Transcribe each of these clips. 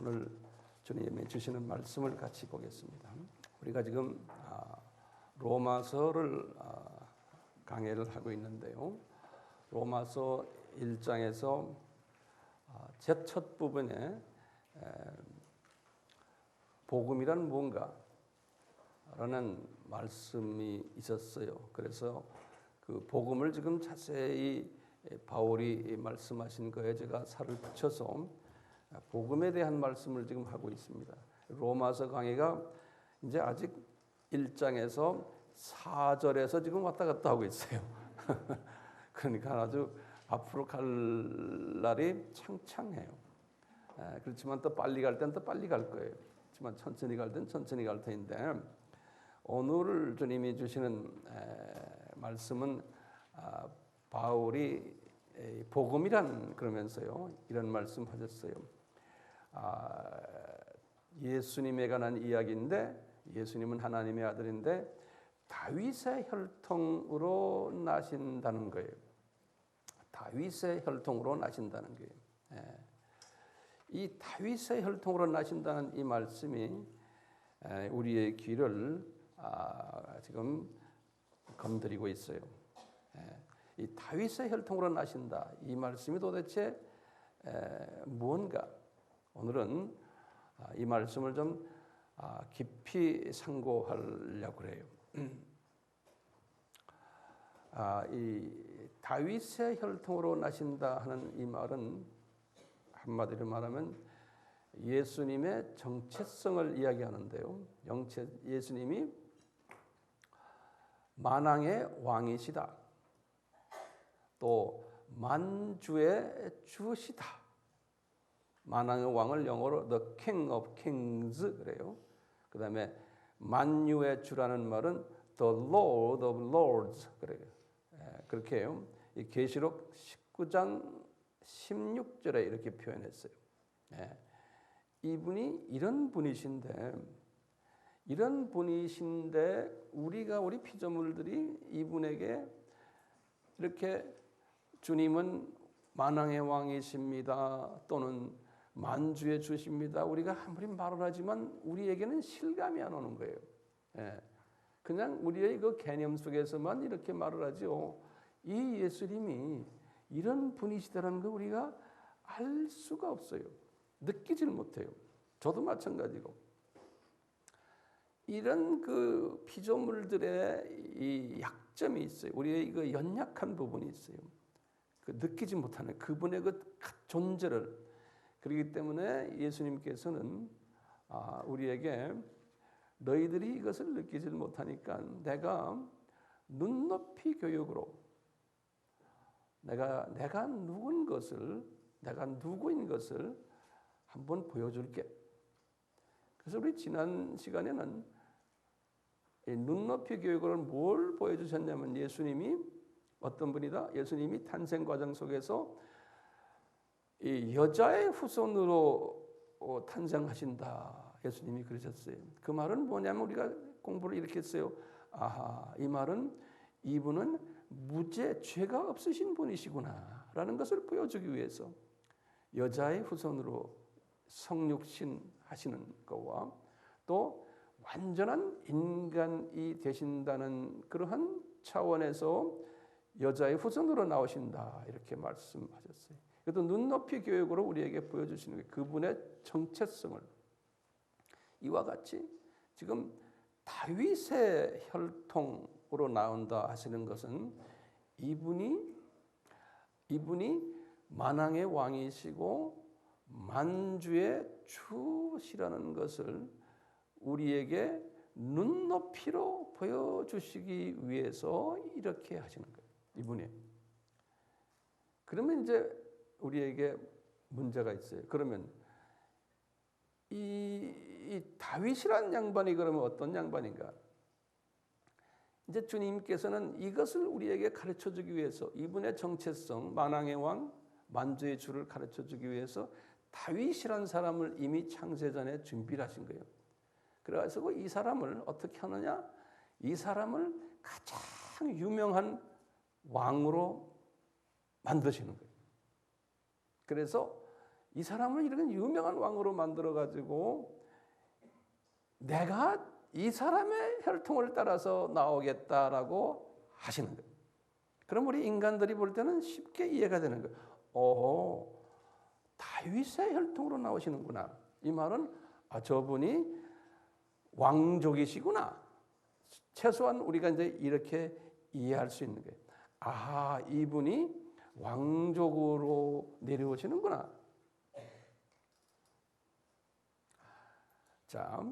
오늘 주님이 주시는 말씀을 같이 보겠습니다. 우리가 지금 로마서를 강해를 하고 있는데요. 로마서 1장에서 제 첫 부분에 복음이란 뭔가 라는 말씀이 있었어요. 그래서 그 복음을 지금 자세히 바울이 말씀하신 거에 제가 살을 붙여서 복음에 대한 말씀을 지금 하고 있습니다. 로마서 강의가 이제 아직 1장에서 4절에서 지금 왔다 갔다 하고 있어요. 그러니까 아주 앞으로 갈 날이 창창해요. 그렇지만 또 빨리 갈 땐 또 빨리 갈 거예요. 그렇지만 천천히 갈 땐 천천히 갈 텐데, 오늘 주님이 주시는 말씀은 바울이 복음이란 그러면서요 이런 말씀하셨어요. 예수님에 관한 이야기인데, 예수님은 하나님의 아들인데 다윗의 혈통으로 나신다는 거예요. 다윗의 혈통으로 나신다는 거예요. 이 다윗의 혈통으로 나신다는 이 말씀이 우리의 귀를 지금 건드리고 있어요. 이 다윗의 혈통으로 나신다, 이 말씀이 도대체 뭔가, 오늘은 이 말씀을 좀 깊이 상고하려고 해요. 이 다윗의 혈통으로 나신다 하는 이 말은 한마디로 말하면 예수님의 정체성을 이야기하는데요. 예수님이 만왕의 왕이시다, 또 만주의 주시다. 만왕의 왕을 영어로 The King of Kings 그래요. 그 다음에 만유의 주라는 말은 The Lord of Lords 그래요. 그렇게 해요. 이 계시록 19장 16절에 이렇게 표현했어요. 이분이 이런 분이신데 우리 피조물들이 이분에게 이렇게 주님은 만왕의 왕이십니다, 또는 만주의 주십니다, 우리가 아무리 말을 하지만 우리에게는 실감이 안 오는 거예요. 그냥 우리의 그 개념 속에서만 이렇게 말을 하죠. 이 예수님이 이런 분이시다라는 걸 우리가 알 수가 없어요. 느끼질 못해요. 저도 마찬가지고. 이런 그 피조물들의 이 약점이 있어요. 우리의 그 연약한 부분이 있어요. 그 느끼지 못하는 그분의 그 존재를. 그렇기 때문에 예수님께서는 우리에게 너희들이 이것을 느끼질 못하니까 내가 눈높이 교육으로 내가 누구인 것을 한번 보여줄게. 그래서 우리 지난 시간에는 이 눈높이 교육을 뭘 보여주셨냐면, 예수님이 어떤 분이다? 예수님이 탄생 과정 속에서 이 여자의 후손으로 탄생하신다, 예수님이 그러셨어요. 그 말은 뭐냐면, 우리가 공부를 이렇게 했어요. 이 말은 이분은 죄가 없으신 분이시구나 라는 것을 보여주기 위해서 여자의 후손으로 성육신 하시는 것과 또 완전한 인간이 되신다는 그러한 차원에서 여자의 후손으로 나오신다, 이렇게 말씀하셨어요. 그래도 눈높이 교육으로 우리에게 보여주시는 게 그분의 정체성을, 이와 같이 지금 다윗의 혈통으로 나온다 하시는 것은 이분이 만왕의 왕이시고 만주의 주시라는 것을 우리에게 눈높이로 보여주시기 위해서 이렇게 하시는 거예요. 이분이. 그러면 이제 우리에게 문제가 있어요. 그러면 이 다윗이란 양반이 그러면 어떤 양반인가? 이제 주님께서는 이것을 우리에게 가르쳐주기 위해서, 이분의 정체성, 만왕의 왕, 만주의 주를 가르쳐주기 위해서 다윗이란 사람을 이미 창세전에 준비를 하신 거예요. 그래서 이 사람을 어떻게 하느냐? 이 사람을 가장 유명한 왕으로 만드시는 거예요. 그래서 이 사람을 이런 유명한 왕으로 만들어 가지고 내가 이 사람의 혈통을 따라서 나오겠다라고 하시는 거예요. 그럼 우리 인간들이 볼 때는 쉽게 이해가 되는 거예요. 오, 다윗의 혈통으로 나오시는구나. 이 말은 저분이 왕족이시구나. 최소한 우리가 이제 이렇게 이해할 수 있는 거예요. 이분이 왕족으로 내려오시는구나. 자,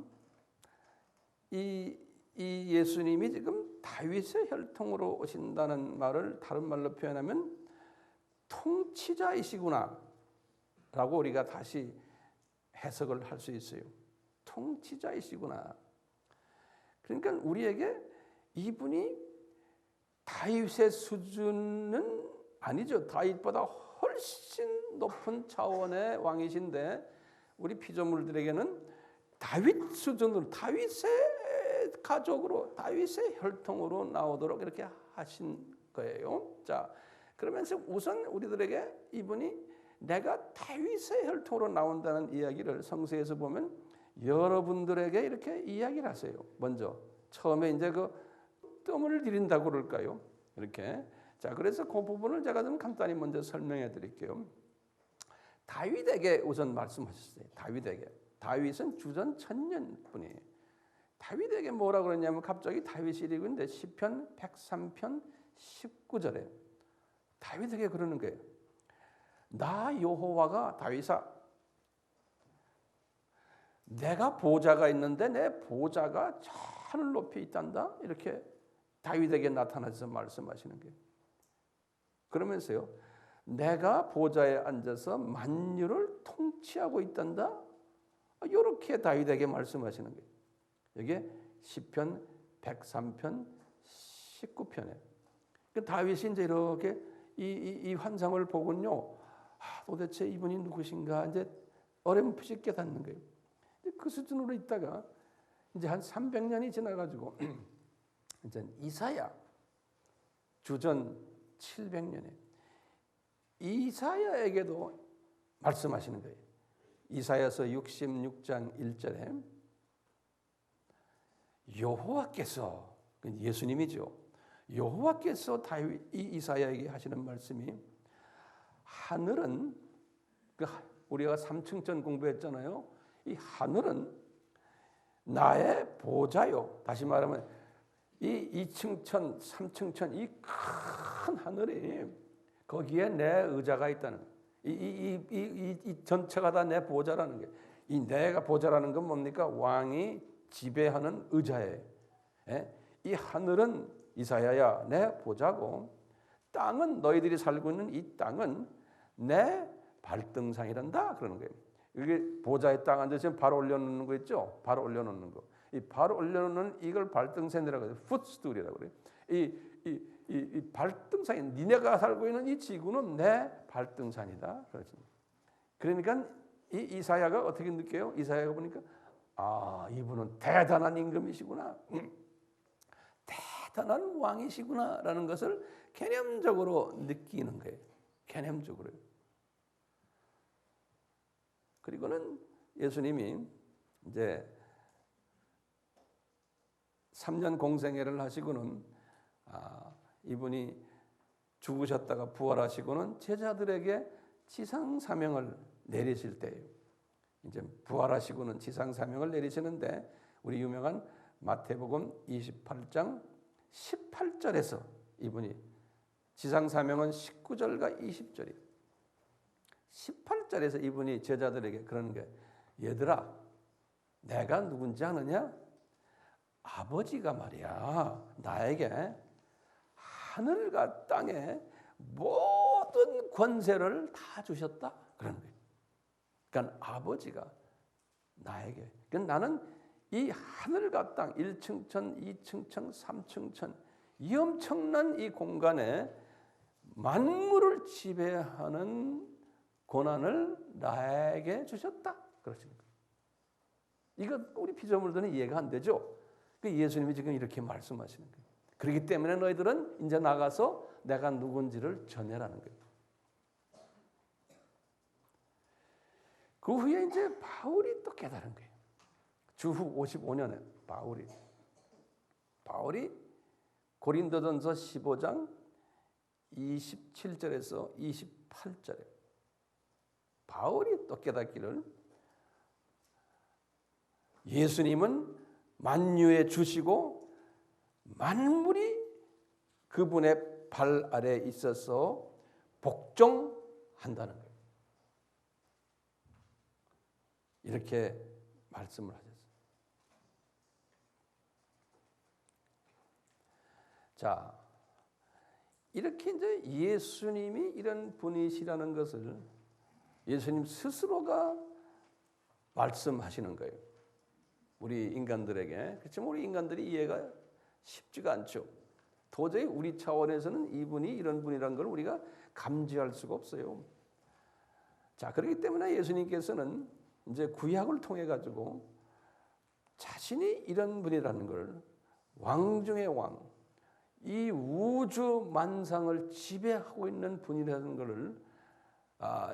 이 예수님이 지금 다윗의 혈통으로 오신다는 말을 다른 말로 표현하면 통치자이시구나 라고 우리가 다시 해석을 할 수 있어요. 통치자이시구나. 그러니까 우리에게 이분이 다윗의 수준은 아니죠. 다윗보다 훨씬 높은 차원의 왕이신데 우리 피조물들에게는 다윗 수준으로, 다윗의 가족으로, 다윗의 혈통으로 나오도록 이렇게 하신 거예요. 자, 그러면서 우선 우리들에게 이분이 내가 다윗의 혈통으로 나온다는 이야기를 성서에서 보면 여러분들에게 이렇게 이야기를 하세요. 먼저 처음에 이제 그 뜸을 들인다고 그럴까요? 이렇게. 자, 그래서 그 부분을 제가 좀 간단히 먼저 설명해 드릴게요. 다윗에게 우선 말씀하셨어요. 다윗에게. 다윗은 주전 1000년 분이에요. 다윗에게 뭐라 그러냐면 갑자기 다윗이 이러고 있는데 시편 103편 19절에 다윗에게 그러는 거예요. 나 여호와가 다윗아, 내가 보좌가 있는데 내 보좌가 저 하늘 높이 있단다. 이렇게 다윗에게 나타나서 말씀하시는 거예요. 그러면서요, 내가 보좌에 앉아서 만유를 통치하고 있단다. 이렇게 다윗에게 말씀하시는 거예요. 이게 시편 103편 19편에. 다윗이 이제 이렇게 이 환상을 보군요. 도대체 이분이 누구신가 이제 어렴풋이 깨닫는 거예요. 그 수준으로 있다가 이제 한 300년이 지나가지고 이제 이사야 주전 700년에 이사야에게도 말씀하시는 거예요. 이사야서 66장 1절에 여호와께서, 예수님이죠. 여호와께서 다윗 이 이사야에게 하시는 말씀이 하늘은, 우리가 3층전 공부했잖아요. 이 하늘은 나의 보좌요. 다시 말하면 이 2층천, 3층천 이 큰 하늘이 거기에 내 의자가 있다는 거예요. 이 전체가 다 내 보좌라는 게, 이 내가 보좌라는 건 뭡니까? 왕이 지배하는 의자예요. 이 하늘은 이사야야 내 보좌고, 땅은 너희들이 살고 있는 이 땅은 내 발등상이란다 그러는 거예요. 이게 보좌에 땅 앉으시면 발 올려놓는 거 있죠? 발 올려놓는 거. 이 발 올려놓는 이걸 발등상이라고 해요. 풋스툴이라고 그래요. 이 발등상이, 니네가 살고 있는 이 지구는 내 발등상이다. 그러니까 이 이사야가 어떻게 느껴요? 이사야가 보니까 이분은 대단한 임금이시구나. 대단한 왕이시구나라는 것을 개념적으로 느끼는 거예요. 개념적으로. 그리고는 예수님이 이제 3년 공생애를 하시고는 이분이 죽으셨다가 부활하시고는 제자들에게 지상 사명을 내리실 때예요. 이제 부활하시고는 지상 사명을 내리시는데 우리 유명한 마태복음 28장 18절에서 이분이 지상 사명은 19절과 20절이에요. 18절에서 이분이 제자들에게 그러는 게, 얘들아, 내가 누군지 아느냐? 아버지가 말이야 나에게 하늘과 땅의 모든 권세를 다 주셨다 그러는 거예요. 그러니까 아버지가 나에게, 그러니까 나는 이 하늘과 땅 1층천, 2층천, 3층천 이 엄청난 이 공간에 만물을 지배하는 고난을 나에게 주셨다 그러십니다. 이거 우리 피조물들은 이해가 안 되죠. 예수님이 지금 이렇게 말씀하시는 거예요. 그렇기 때문에 너희들은 이제 나가서 내가 누군지를 전해라는 거예요. 그 후에 이제 바울이 또 깨달은 거예요. 주후 55년에 바울이 고린도전서 15장 27절에서 28절에 바울이 또 깨닫기를 예수님은 만유의 주시고 만물이 그분의 발 아래에 있어서 복종한다는 거예요. 이렇게 말씀을 하셨어요. 자, 이렇게 이제 예수님이 이런 분이시라는 것을 예수님 스스로가 말씀하시는 거예요. 우리 인간들에게. 그렇지만 우리 인간들이 이해가 쉽지가 않죠. 도저히 우리 차원에서는 이분이 이런 분이라는 걸 우리가 감지할 수가 없어요. 자, 그렇기 때문에 예수님께서는 이제 구약을 통해 가지고 자신이 이런 분이라는 걸 왕 중의 왕, 이 우주 만상을 지배하고 있는 분이라는 것을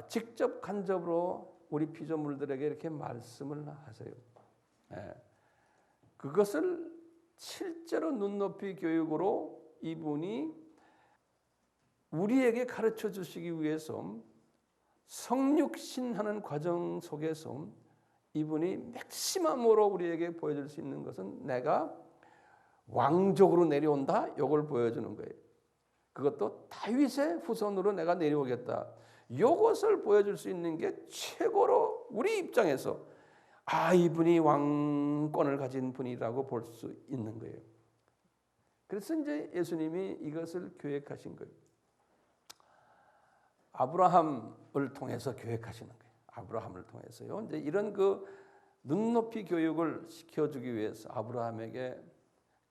직접 간접으로 우리 피조물들에게 이렇게 말씀을 하세요. 그것을 실제로 눈높이 교육으로 이분이 우리에게 가르쳐 주시기 위해서 성육신하는 과정 속에서 이분이 맥시멈으로 우리에게 보여줄 수 있는 것은 내가 왕족으로 내려온다. 이걸 보여주는 거예요. 그것도 다윗의 후손으로 내가 내려오겠다. 이것을 보여줄 수 있는 게 최고로 우리 입장에서 이분이 왕권을 가진 분이라고 볼 수 있는 거예요. 그래서 이제 예수님이 이것을 계획하신 거예요. 아브라함을 통해서 계획하시는 거예요. 아브라함을 통해서요. 이제 이런 그 눈높이 교육을 시켜주기 위해서 아브라함에게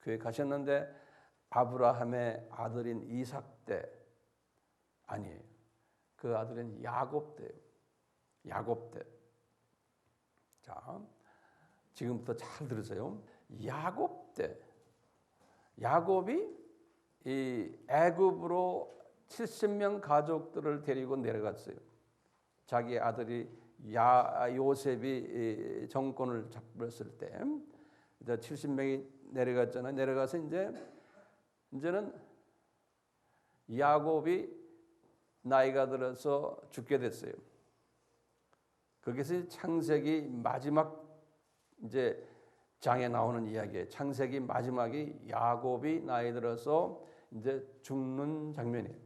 계획하셨는데 아브라함의 아들인 이삭 때 아니에요. 그 아들인 야곱 때예요. 야곱 때. 자, 지금부터 잘 들으세요. 야곱 때 야곱이 이 애굽으로 70명 가족들을 데리고 내려갔어요. 자기 아들이 요셉이 정권을 잡았을 때 이제 70명이 내려갔잖아요. 내려가서 이제는 야곱이 나이가 들어서 죽게 됐어요. 거기서 창세기 마지막 이제 장에 나오는 이야기예요. 창세기 마지막이 야곱이 나이 들어서 이제 죽는 장면이에요.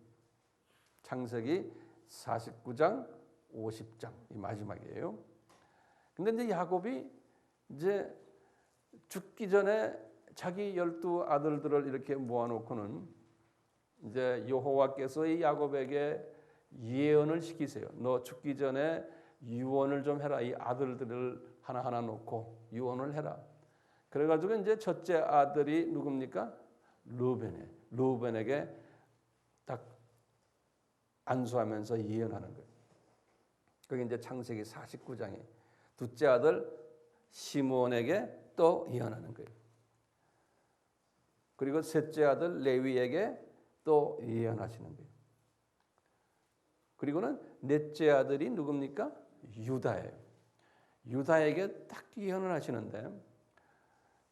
창세기 49장, 50장 이 마지막이에요. 근데 이제 야곱이 이제 죽기 전에 자기 12 아들들을 이렇게 모아놓고는 이제 여호와께서 이 야곱에게 예언을 시키세요. 너 죽기 전에 유언을 좀 해라. 이 아들들을 하나하나 놓고 유언을 해라. 그래가지고 이제 첫째 아들이 누굽니까? 르우벤에게 딱 안수하면서 예언하는 거예요. 그게 이제 창세기 49장에 둘째 아들 시므온에게 또 예언하는 거예요. 그리고 셋째 아들 레위에게 또 예언하시는 거예요. 그리고는 넷째 아들이 누굽니까? 유다예요. 유다에게 딱 예언을 하시는데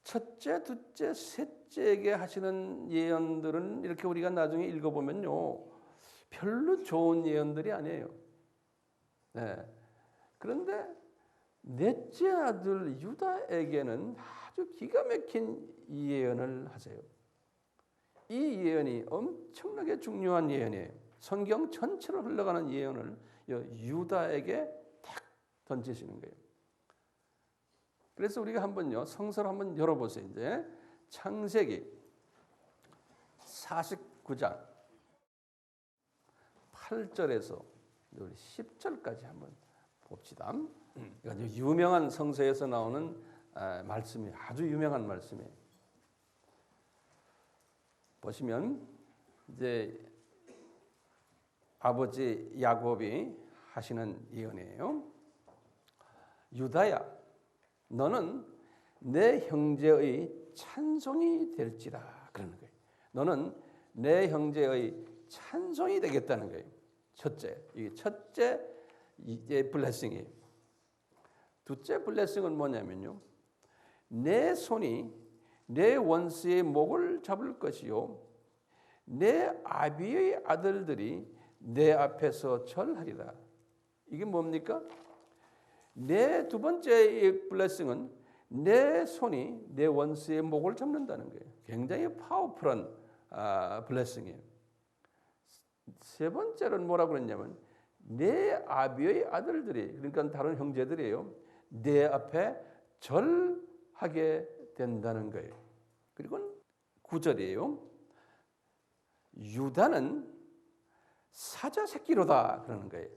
첫째, 둘째, 셋째에게 하시는 예언들은 이렇게 우리가 나중에 읽어보면요 별로 좋은 예언들이 아니에요. 네. 그런데 넷째 아들 유다에게는 아주 기가 막힌 예언을 하세요. 이 예언이 엄청나게 중요한 예언이에요. 성경 전체로 흘러가는 예언을 유다에게 딱 던지시는 거예요. 그래서 우리가 한번요 성서를 한번 열어보세요. 이제 창세기 49장 8절에서 우리 10절까지 한번 봅시다. 그러니까 유명한 성서에서 나오는 말씀이 아주 유명한 말씀이에요. 보시면 이제 아버지 야곱이 하시는 예언이에요. 유다야, 너는 내 형제의 찬송이 될지라 그러는 거예요. 너는 내 형제의 찬송이 되겠다는 거예요. 첫째, 이게 첫째 이제 블레싱이에요. 둘째 블레싱은 뭐냐면요. 내 손이 내 원수의 목을 잡을 것이요 내 아비의 아들들이 내 앞에서 절하리라. 이게 뭡니까? 내 두 번째 블레싱은 내 손이 내 원수의 목을 잡는다는 거예요. 굉장히 파워풀한 블레싱이에요. 세 번째는 뭐라고 그랬냐면 내 아비의 아들들이, 그러니까 다른 형제들이에요, 내 앞에 절하게 된다는 거예요. 그리고 9절이에요. 유다는 사자 새끼로다 그러는 거예요.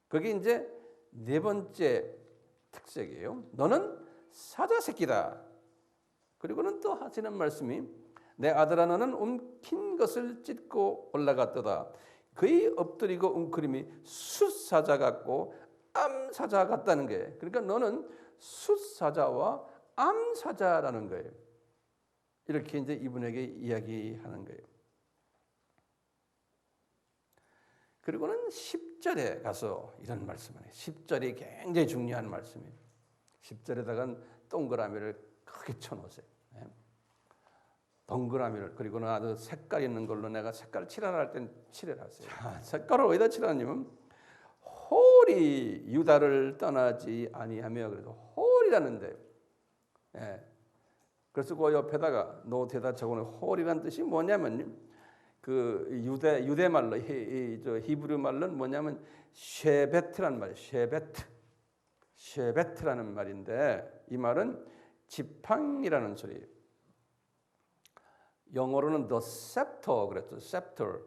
그게 이제 네 번째 특색이에요. 너는 사자 새끼다. 그리고는 또 하시는 말씀이 내 아들아 너는 움킨 것을 찢고 올라갔도다. 그의 엎드리고 웅크림이 숫사자 같고 암사자 같다는 거예요. 그러니까 너는 숫사자와 암사자라는 거예요. 이렇게 이제 이분에게 이야기하는 거예요. 그리고는 10절에 가서 이런 말씀을 해요. 10절이 굉장히 중요한 말씀이에요. 10절에다가 동그라미를 크게 쳐놓으세요. 동그라미를, 그리고는 아주 색깔 있는 걸로 내가 색깔 칠하라 할 땐 칠을 하세요. 색깔을 어디다 칠하냐면 홀이 유다를 떠나지 아니하며, 그래서 홀이라는데, 그래서 그 옆에다가 노트에다 적어놓은 홀이라는 뜻이 뭐냐면 그 유대 말로 히브리 말로는 뭐냐면 쉐베트라는 말이에요. 쉐베트라는 말인데 이 말은 지팡이라는 소리예요. 영어로는 the scepter 그랬죠. scepter.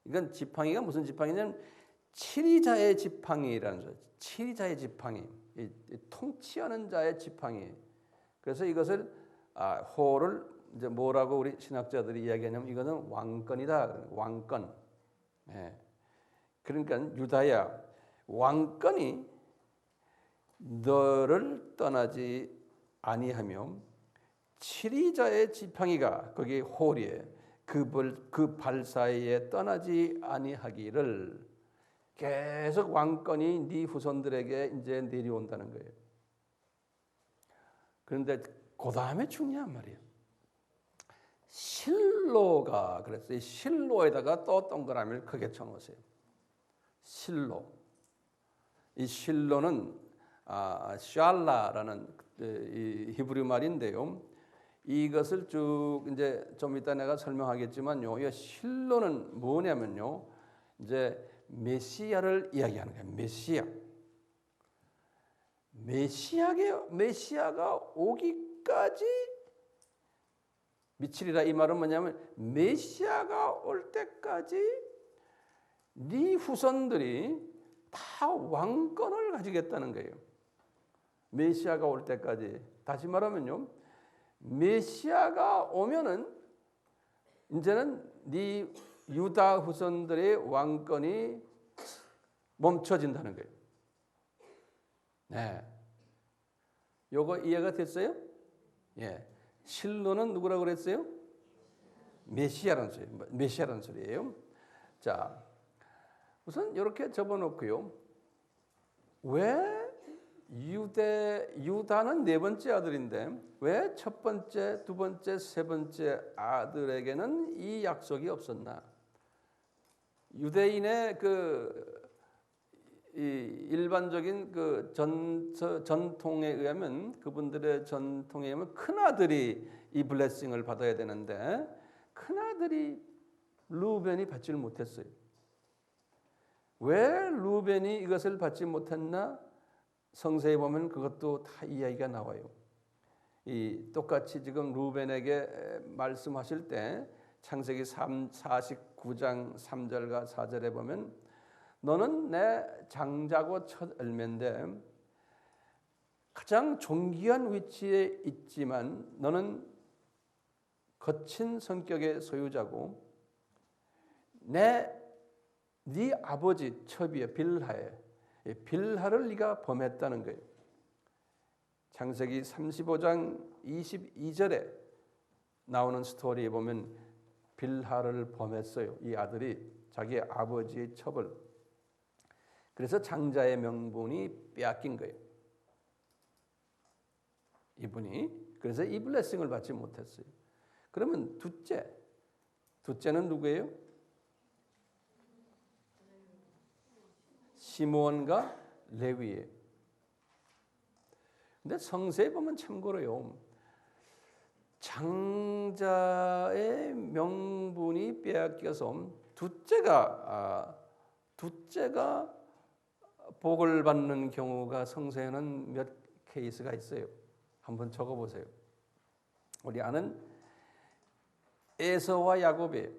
이건 지팡이가 무슨 지팡이냐면 치리자의 지팡이라는 소리. 치리자의 지팡이. 이 통치하는 자의 지팡이. 그래서 이것을 호를 이제 뭐라고 우리 신학자들이 이야기하냐면 이거는 왕권이다. 왕권. 그러니까 유다야, 왕권이 너를 떠나지 아니하며 치리자의 지팡이가 거기 홀이에 그 발 사이에 떠나지 아니하기를. 계속 왕권이 네 후손들에게 이제 내려온다는 거예요. 그런데 그 다음에 중요한 말이에요. 실로가 그랬어요. 이 실로에다가 또 동그라미를 크게 쳐놓으세요. 실로. 이 실로는 샬라라는 이 히브리 말인데요. 이것을 쭉 이제 좀 이따 내가 설명하겠지만요. 이 실로는 뭐냐면요. 이제 메시아를 이야기하는 거예요. 메시아가 오기까지 미치리라. 이 말은 뭐냐면 메시아가 올 때까지 네 후손들이 다 왕권을 가지겠다는 거예요. 메시아가 올 때까지. 다시 말하면요, 메시아가 오면은 이제는 네 유다 후손들의 왕권이 멈춰진다는 거예요. 네, 요거 이해가 됐어요? 예. 실로는 누구라고 그랬어요? 메시아라는 소리예요. 자, 우선 이렇게 접어놓고요. 왜 유다는 네 번째 아들인데 왜 첫 번째, 두 번째, 세 번째 아들에게는 이 약속이 없었나? 유대인의 이 일반적인 전통에 의하면, 그분들의 전통에 의하면 큰 아들이 이 블레싱을 받아야 되는데 큰 아들이 루벤이 받지를 못했어요. 왜 루벤이 이것을 받지 못했나? 성서에 보면 그것도 다 이야기가 나와요. 이 똑같이 지금 루벤에게 말씀하실 때 창세기 49장 3절과 4절에 보면 너는 내 장자고 첫 열매인데 가장 존귀한 위치에 있지만 너는 거친 성격의 소유자고 네 아버지 첩이의 빌하를 네가 범했다는 거예요. 창세기 35장 22절에 나오는 스토리에 보면 빌하를 범했어요. 이 아들이 자기 아버지의 첩을. 그래서 장자의 명분이 빼앗긴 거예요. 이분이. 그래서 이 블레싱을 받지 못했어요. 그러면 둘째는 누구예요? 시므온과 레위예요. 근데 성서에 보면 참고로요, 장자의 명분이 빼앗겨서 둘째가 복을 받는 경우가 성서에는 몇 케이스가 있어요. 한번 적어보세요. 우리 아는 에서와 야곱이에요.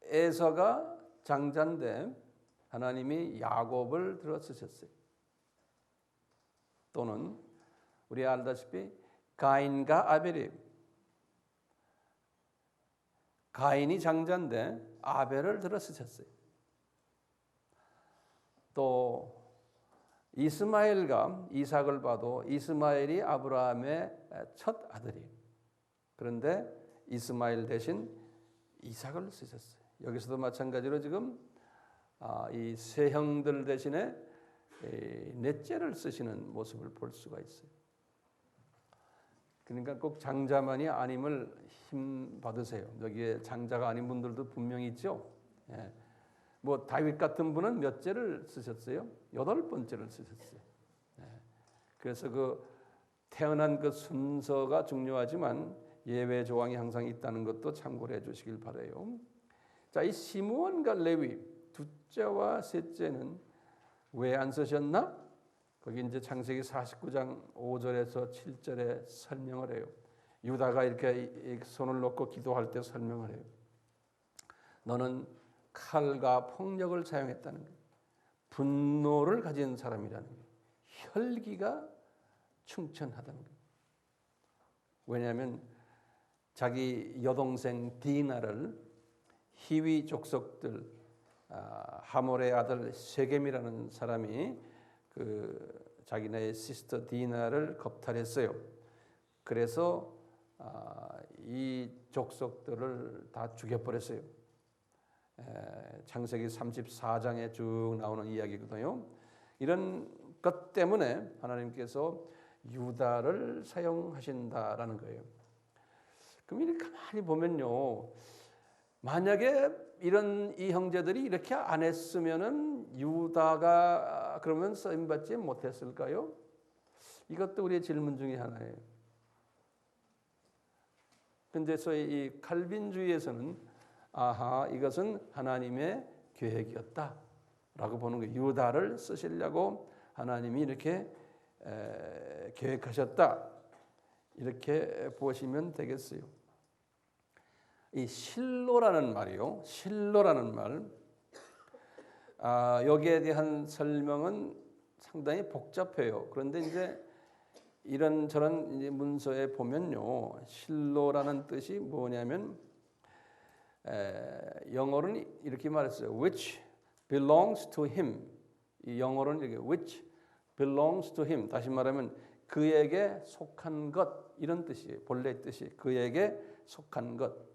에서가 장자인데 하나님이 야곱을 들어 쓰셨어요. 또는 우리 알다시피 가인과 아벨이에요. 가인이 장자인데 아벨을 들어 쓰셨어요. 또 이스마엘과 이삭을 봐도 이스마엘이 아브라함의 첫 아들이에요. 그런데 이스마엘 대신 이삭을 쓰셨어요. 여기서도 마찬가지로 지금 이 세 형들 대신에 넷째를 쓰시는 모습을 볼 수가 있어요. 그러니까 꼭 장자만이 아님을 힘 받으세요. 여기에 장자가 아닌 분들도 분명히 있죠. 예. 뭐 다윗 같은 분은 몇 제를 쓰셨어요? 8번째를 쓰셨어요. 예. 그래서 그 태어난 그 순서가 중요하지만 예외 조항이 항상 있다는 것도 참고를 해주시길 바라요. 자, 이 시므온과 레위 둘째와 셋째는 왜 안 쓰셨나? 거기 이제 창세기 49장 5절에서 7절에 설명을 해요. 유다가 이렇게 손을 놓고 기도할 때 설명을 해요. 너는 칼과 폭력을 사용했다는 거예요. 분노를 가진 사람이라는 거예요. 혈기가 충천하다는 거예요. 왜냐하면 자기 여동생 디나를 히위 족속들 하몰의 아들 세겜이라는 사람이 그 자기네 시스터 디나를 겁탈했어요. 그래서 이 족속들을 다 죽여버렸어요. 창세기 34장에 쭉 나오는 이야기거든요. 이런 것 때문에 하나님께서 유다를 사용하신다라는 거예요. 그럼 이렇게 가만히 보면요, 만약에 이 형제들이 이렇게 안 했으면은 유다가 그러면 쓰임 받지 못했을까요? 이것도 우리의 질문 중에 하나예요. 근데 소위 이 칼빈주의에서는 이것은 하나님의 계획이었다라고 보는 거예요. 유다를 쓰시려고 하나님이 이렇게 계획하셨다, 이렇게 보시면 되겠어요. 이 실로라는 말이요, 실로라는 말, 여기에 대한 설명은 상당히 복잡해요. 그런데 이제 이런저런 이제 문서에 보면요, 실로라는 뜻이 뭐냐면 영어로는 이렇게 말했어요. Which belongs to him. 이 영어로는 이렇게 which belongs to him. 다시 말하면 그에게 속한 것, 이런 뜻이에요. 본래 뜻이 그에게 속한 것.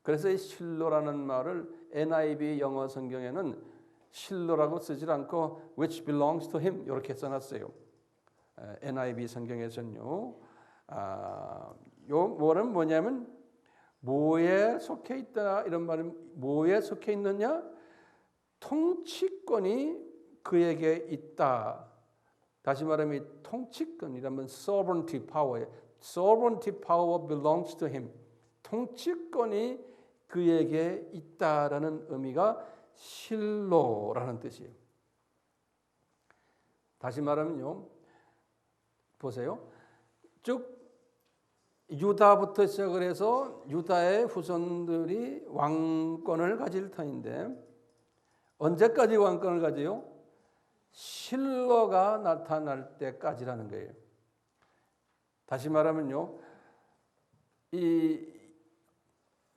그래서 이 실로라는 말을 NIV 영어 성경에는 실로라고 쓰지 않고 which belongs to him 이렇게 써놨어요. NIV 성경에서는요. 요 말은 뭐냐면 뭐에 속해 있다, 이런 말은 뭐에 속해 있느냐? 통치권이 그에게 있다. 다시 말하면 이 통치권이라면 sovereignty power, sovereignty power belongs to him. 통치권이 그에게 있다라는 의미가 실로라는 뜻이에요. 다시 말하면요, 보세요. 쭉 유다부터 시작을 해서 유다의 후손들이 왕권을 가질 터인데 언제까지 왕권을 가지요? 실로가 나타날 때까지라는 거예요. 다시 말하면요, 이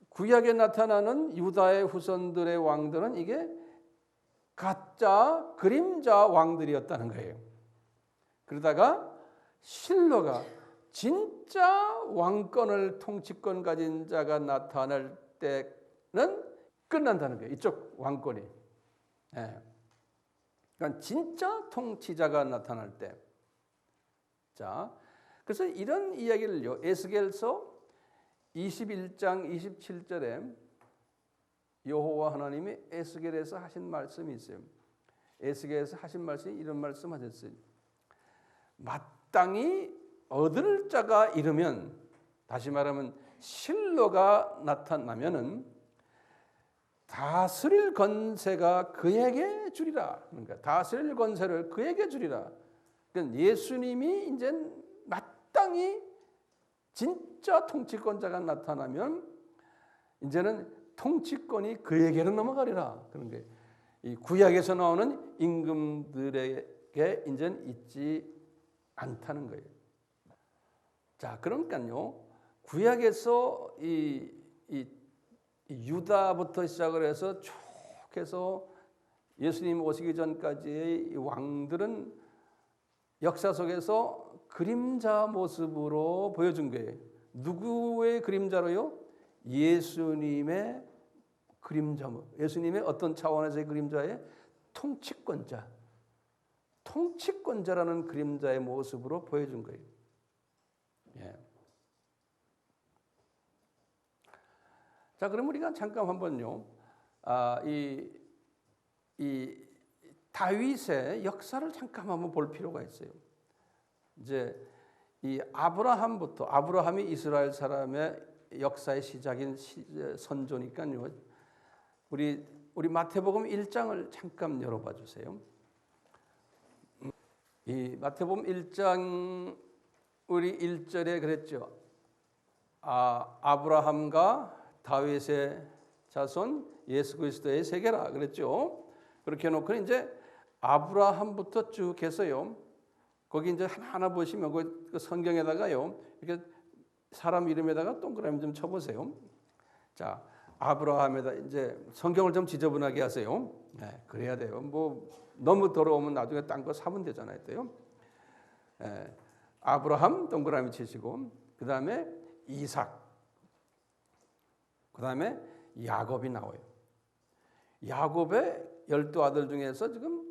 구약에 나타나는 유다의 후손들의 왕들은 이게 가짜 그림자 왕들이었다는 거예요. 그러다가 실로가 진짜 왕권을 통치권 가진 자가 나타날 때는 끝난다는 거예요. 이쪽 왕권이. 예. 그러니까 진짜 통치자가 나타날 때. 자, 그래서 이런 이야기를요. 에스겔서 21장 27절에 여호와 하나님이 에스겔에서 하신 말씀이 있어요. 에스겔에서 하신 말씀이 이런 말씀하셨어요. 마땅히 얻을 자가 이르면, 다시 말하면 실로가 나타나면은 다스릴 권세가 그에게 주리라. 그러니까 다스릴 권세를 그에게 주리라. 그러니까 예수님이 이제 마땅히 진짜 통치권자가 나타나면 이제는 통치권이 그에게로 넘어가리라. 그런 게 이 구약에서 나오는 임금들에게 이제는 있지 않다는 거예요. 자, 그러니까요. 구약에서 이 유다부터 시작을 해서 쭉 해서 예수님 오시기 전까지의 왕들은 역사 속에서 그림자 모습으로 보여준 거예요. 누구의 그림자로요? 예수님의 그림자. 예수님의 어떤 차원에서의 그림자에? 통치권자. 통치권자라는 그림자의 모습으로 보여준 거예요. 예. 자, 그럼 우리가 잠깐 한번요. 이 다윗의 역사를 잠깐 한번 볼 필요가 있어요. 이제 이 아브라함이 이스라엘 사람의 역사의 시작인 선조니까요. 우리 마태복음 1장을 잠깐 열어봐 주세요. 이 마태복음 1장 우리 1절에 그랬죠. 아브라함과 다윗의 자손 예수 그리스도의 세계라 그랬죠. 그렇게 해놓고 이제 아브라함부터 쭉 해서요. 거기 이제 하나하나 보시면 그 성경에다가요. 이렇게 사람 이름에다가 동그라미 좀 쳐보세요. 자, 아브라함에다 이제 성경을 좀 지저분하게 하세요. 네, 그래야 돼요. 뭐 너무 더러우면 나중에 딴 거 사면 되잖아요. 네, 아브라함 동그라미 치시고 그 다음에 이삭, 그 다음에 야곱이 나와요. 야곱의 12아들 중에서 지금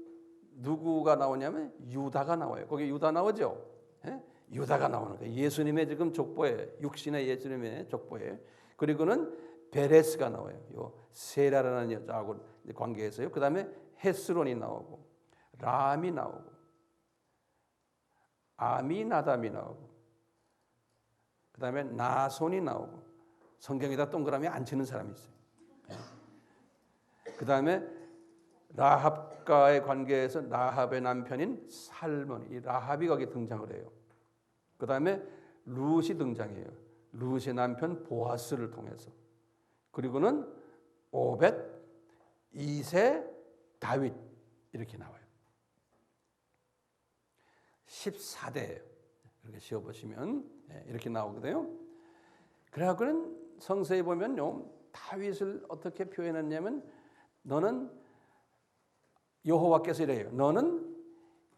누구가 나오냐면 유다가 나와요. 거기 유다 나오죠. 예? 유다가 나오는 거예요. 예수님의 지금 족보예요. 육신의 예수님의 족보예요. 그리고는 베레스가 나와요. 요 세라라는 여자하고 관계에서요. 그 다음에 헤스론이 나오고 람이 나오고 아미나답이 나오고 그 다음에 나손이 나오고 성경에다 동그라미 안 치는 사람이 있어요. 그 다음에 라합과의 관계에서 라합의 남편인 살몬, 이 라합이 거기에 등장을 해요. 그 다음에 룻이 등장해요. 룻의 남편 보아스를 통해서. 그리고는 오벳, 이세, 다윗 이렇게 나와요. 14대예요. 이렇게 씌워보시면 이렇게 나오거든요. 그래갖고는 성서에 보면요. 다윗을 어떻게 표현했냐면 너는 여호와께서 이래요. 너는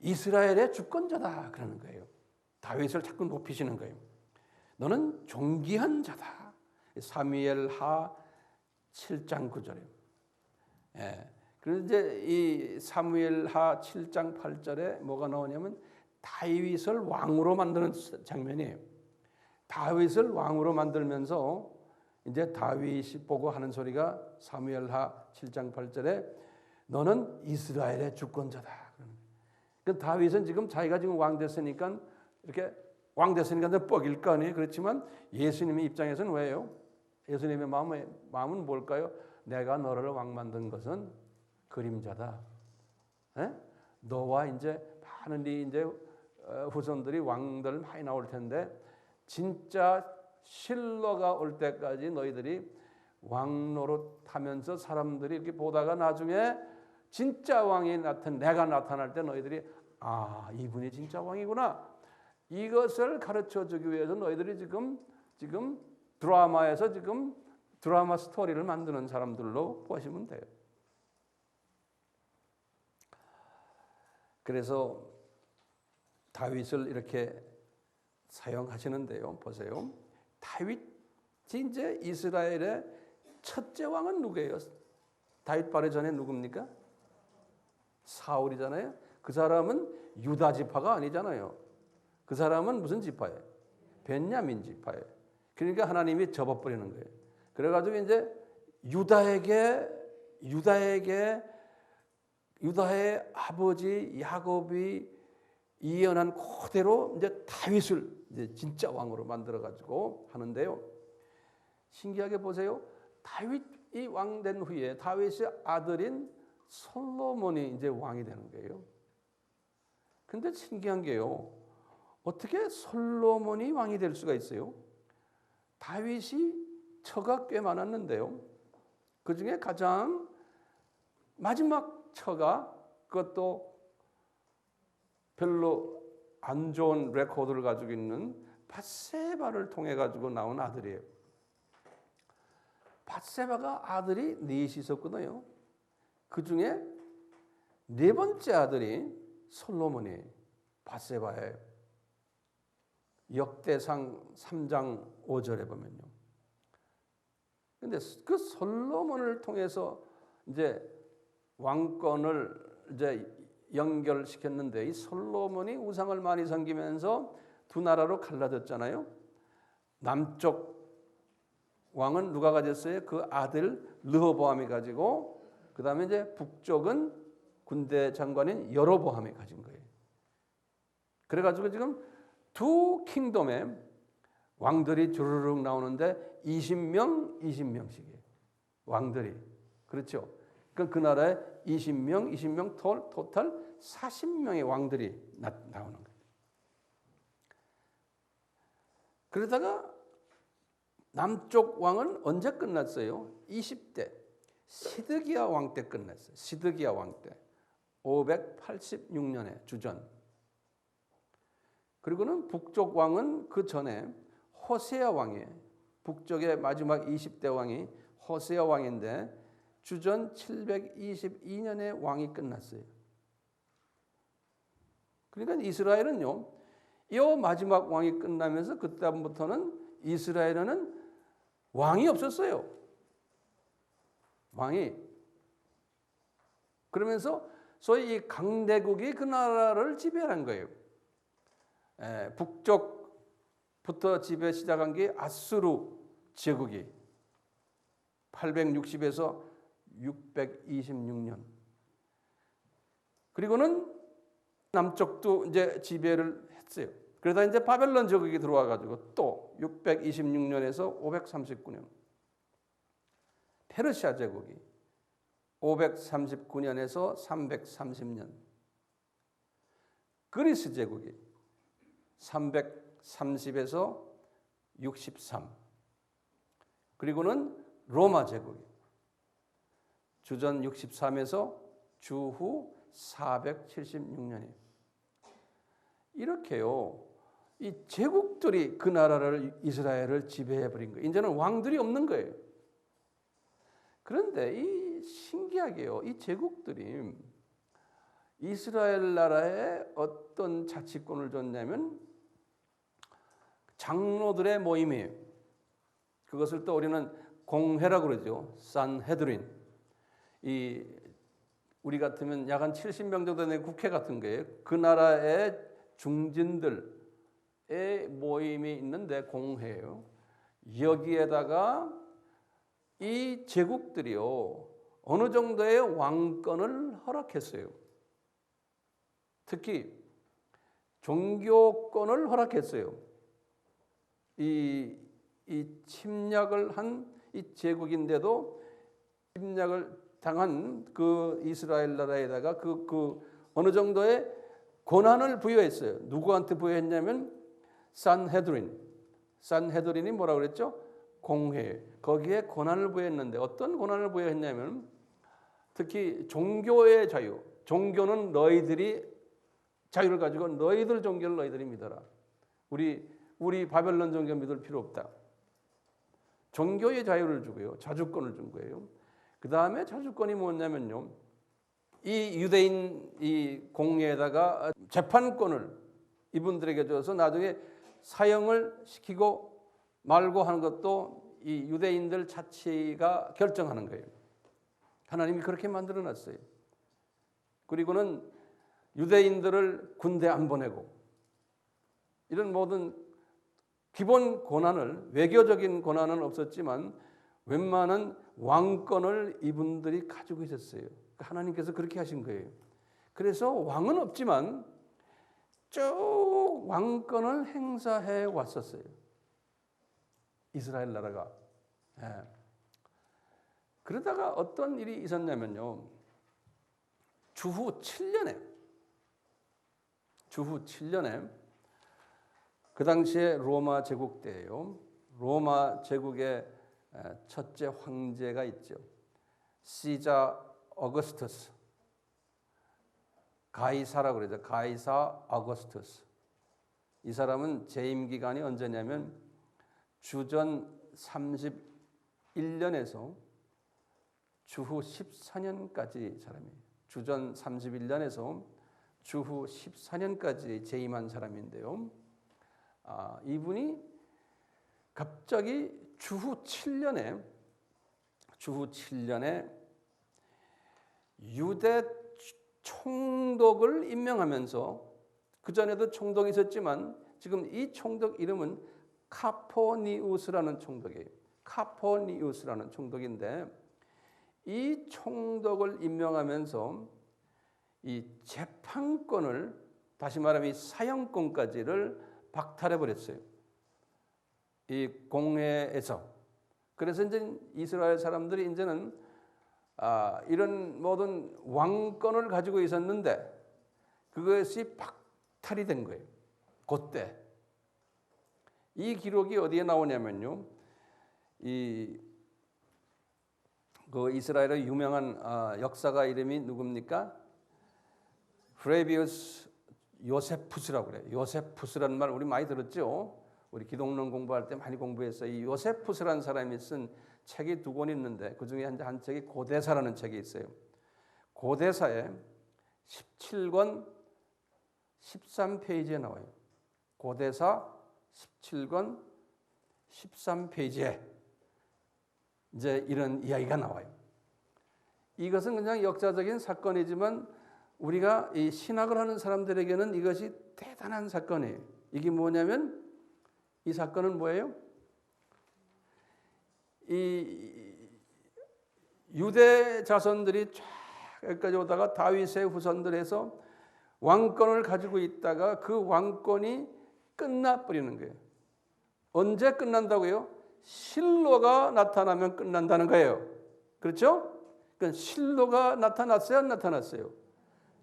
이스라엘의 주권자다 그러는 거예요. 다윗을 자꾸 높이시는 거예요. 너는 존귀한 자다. 사무엘하 7장 9절이에요. 예. 그런데 이제 이 사무엘하 7장 8절에 뭐가 나오냐면 다윗을 왕으로 만드는 장면이에요. 다윗을 왕으로 만들면서 이제 다윗이 보고 하는 소리가 사무엘하 7장 8절에 너는 이스라엘의 주권자다. 그 다윗은 지금 자기가 지금 왕 됐으니까 이렇게 왕 됐으니까 뻑일 거 아니에요. 그렇지만 예수님의 입장에서는 왜요? 예수님의 마음은 뭘까요? 내가 너를 왕 만든 것은 그림자다. 에? 너와 이제 많은 이제 후손들이 왕들 많이 나올 텐데 진짜 실로가 올 때까지 너희들이 왕노릇하면서 사람들이 이렇게 보다가 나중에 진짜 왕이 내가 나타날 때 너희들이 이분이 진짜 왕이구나. 이것을 가르쳐 주기 위해서 너희들이 지금 드라마에서 지금 드라마 스토리를 만드는 사람들로 보시면 돼요. 그래서 다윗을 이렇게 사용하시는데요. 보세요. 다윗이 이제 이스라엘의 첫째 왕은 누구예요? 다윗 바로 전에 누굽니까? 사울이잖아요. 그 사람은 유다 지파가 아니잖아요. 그 사람은 무슨 지파예요? 베냐민 지파예요. 그러니까 하나님이 접어버리는 거예요. 그래가지고 이제 유다의 아버지 야곱이 이언한 그대로 이제 다윗을 이제 진짜 왕으로 만들어 가지고 하는데요. 신기하게 보세요. 다윗이 왕 된 후에 다윗의 아들인 솔로몬이 이제 왕이 되는 거예요. 근데 신기한 게요. 어떻게 솔로몬이 왕이 될 수가 있어요? 다윗이 처가 꽤 많았는데요. 그 중에 가장 마지막 처가, 그것도 별로 안 좋은 레코드를 가지고 있는 밧세바를 통해 가지고 나온 아들이에요. 밧세바가 아들이 넷이 있었거든요. 그 중에 네 번째 아들이 솔로몬이에요. 밧세바예요. 역대상 3장 5절에 보면요. 근데 그 솔로몬을 통해서 이제 왕권을 이제 연결시켰는데, 이 솔로몬이 우상을 많이 섬기면서 두 나라로 갈라졌잖아요. 남쪽 왕은 누가 가졌어요? 그 아들 르호보암이 가지고, 그 다음에 이제 북쪽은 군대 장관인 여로보암이 가진 거예요. 그래가지고 지금 두 킹덤에 왕들이 주르륵 나오는데 20명씩이에요. 왕들이. 그렇죠. 그러니까 그 나라에 20명 토탈 40명의 왕들이 나오는 거예요. 그러다가 남쪽 왕은 언제 끝났어요? 20대 시드기야 왕 때 끝났어요. 시드기야 왕 때 586년에 주전. 그리고는 북쪽 왕은 그 전에 호세아 왕이에요. 북쪽의 마지막 20대 왕이 호세아 왕인데 주전 722년에 왕이 끝났어요. 그러니까 이스라엘은요, 이 마지막 왕이 끝나면서 그다음부터는 이스라엘에는 왕이 없었어요. 왕이. 그러면서 소위 이 강대국이 그 나라를 지배한 거예요. 북쪽부터 지배 시작한 게 아수르 제국이 860에서 626년. 그리고는 남쪽도 이제 지배를 했어요. 그러다 이제 바벨론 제국이 들어와 가지고 또 626년에서 539년. 페르시아 제국이 539년에서 330년. 그리스 제국이 330에서 63. 그리고는 로마 제국이 주전 63에서 주후 476년이에요. 이렇게요, 이 제국들이 그 나라를, 이스라엘을 지배해버린 거예요. 이제는 왕들이 없는 거예요. 그런데 이 신기하게요, 이 제국들이 이스라엘 나라에 어떤 자치권을 줬냐면 장로들의 모임이에요. 그것을 또 우리는 공회라고 그러죠. 산헤드린. 우리 같으면 약 한 70명 정도 되는 국회 같은 거예요. 그 나라의 중진들의 모임이 있는데 공회예요. 여기에다가 이 제국들이요, 어느 정도의 왕권을 허락했어요. 특히 종교권을 허락했어요. 이 침략을 한 이 제국인데도 침략을 당한 그 이스라엘 나라에다가 그 어느 정도의 권한을 부여했어요. 누구한테 부여했냐면 산헤드린이 뭐라고 그랬죠? 공회. 거기에 권한을 부여했는데 어떤 권한을 부여했냐면 특히 종교의 자유. 종교는 너희들이 자유를 가지고 너희들 종교를 너희들이 믿어라. 우리 바벨론 종교 믿을 필요 없다. 종교의 자유를 주고요. 자주권을 준 거예요. 그 다음에 자주권이 뭐냐면요, 이 유대인 이 공회에다가 재판권을 이분들에게 줘서 나중에 사형을 시키고 말고 하는 것도 이 유대인들 자치가 결정하는 거예요. 하나님이 그렇게 만들어놨어요. 그리고는 유대인들을 군대 안 보내고 이런 모든 기본 권한을, 외교적인 권한은 없었지만 웬만한 왕권을 이분들이 가지고 있었어요. 하나님께서 그렇게 하신 거예요. 그래서 왕은 없지만 쭉 왕권을 행사해 왔었어요. 이스라엘 나라가. 예. 그러다가 어떤 일이 있었냐면요. 주후 7년에 그 당시에 로마 제국 때예요. 로마 제국의 첫째 황제가 있죠. 시자 어거스투스. 가이사라고 그러죠. 가이사 어거스투스. 이 사람은 재임 기간이 언제냐면 주전 31년에서 주후 14년까지 사람이에요. 주전 31년에서 주후 14년까지 재임한 사람인데요. 이분이 갑자기 주후 7년에 유대 총독을 임명하면서, 그전에도 총독이 있었지만 지금 이 총독 이름은 카포니우스라는 총독이에요. 카포니우스라는 총독인데 이 총독을 임명하면서 이 재판권을, 다시 말하면 이 사형권까지를 박탈해 버렸어요. 이 공회에서. 그래서 이제 이스라엘 사람들이 이제는 이런 모든 왕권을 가지고 있었는데 그것이 박탈이 된 거예요. 그때. 이 기록이 어디에 나오냐면요. 그 이스라엘의 유명한 역사가 이름이 누굽니까? 프레비우스 요세푸스라고 그래요. 요세푸스라는 말 우리 많이 들었죠. 우리 기독론 공부할 때 많이 공부했어요. 이 요세푸스라는 사람이 쓴 책이 두 권 있는데 그 중에 한 책이 고대사라는 책이 있어요. 고대사에 17권 13페이지에 나와요. 고대사 17권 13페이지에 이제 이런 이야기가 나와요. 이것은 그냥 역사적인 사건이지만 우리가 이 신학을 하는 사람들에게는 이것이 대단한 사건이에요. 이게 뭐냐면 이 사건은 뭐예요? 이 유대 자손들이 쫙 여기까지 오다가 다윗의 후손들에서 왕권을 가지고 있다가 그 왕권이 끝나버리는 거예요. 언제 끝난다고요? 실로가 나타나면 끝난다는 거예요. 그렇죠? 그러니까 실로가 나타났어요? 안 나타났어요?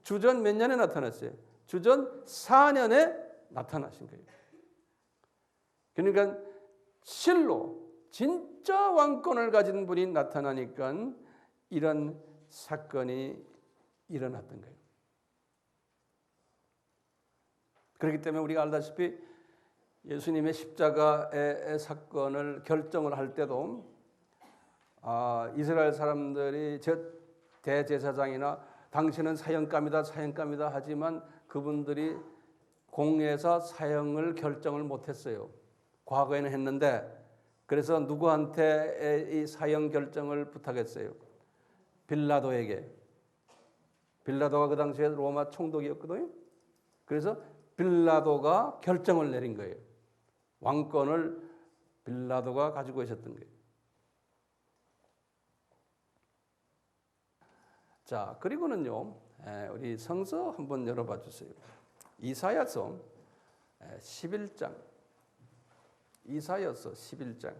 주전 몇 년에 나타났어요? 주전 4년에 나타나신 거예요. 그러니까 실로, 진짜 왕권을 가진 분이 나타나니까 이런 사건이 일어났던 거예요. 그렇기 때문에 우리가 알다시피 예수님의 십자가의 사건을 결정을 할 때도 이스라엘 사람들이 대제사장이나 당신은 사형감이다 하지만 그분들이 공회에서 사형을 결정을 못했어요. 과거에는 했는데, 그래서 누구한테 이 사형 결정을 부탁했어요? 빌라도에게. 빌라도가 그 당시에 로마 총독이었거든요. 그래서 빌라도가 결정을 내린 거예요. 왕권을 빌라도가 가지고 있었던 거예요. 자, 그리고는요, 우리 성서 한번 열어봐 주세요. 이사야서 11장. 이사야서 11장.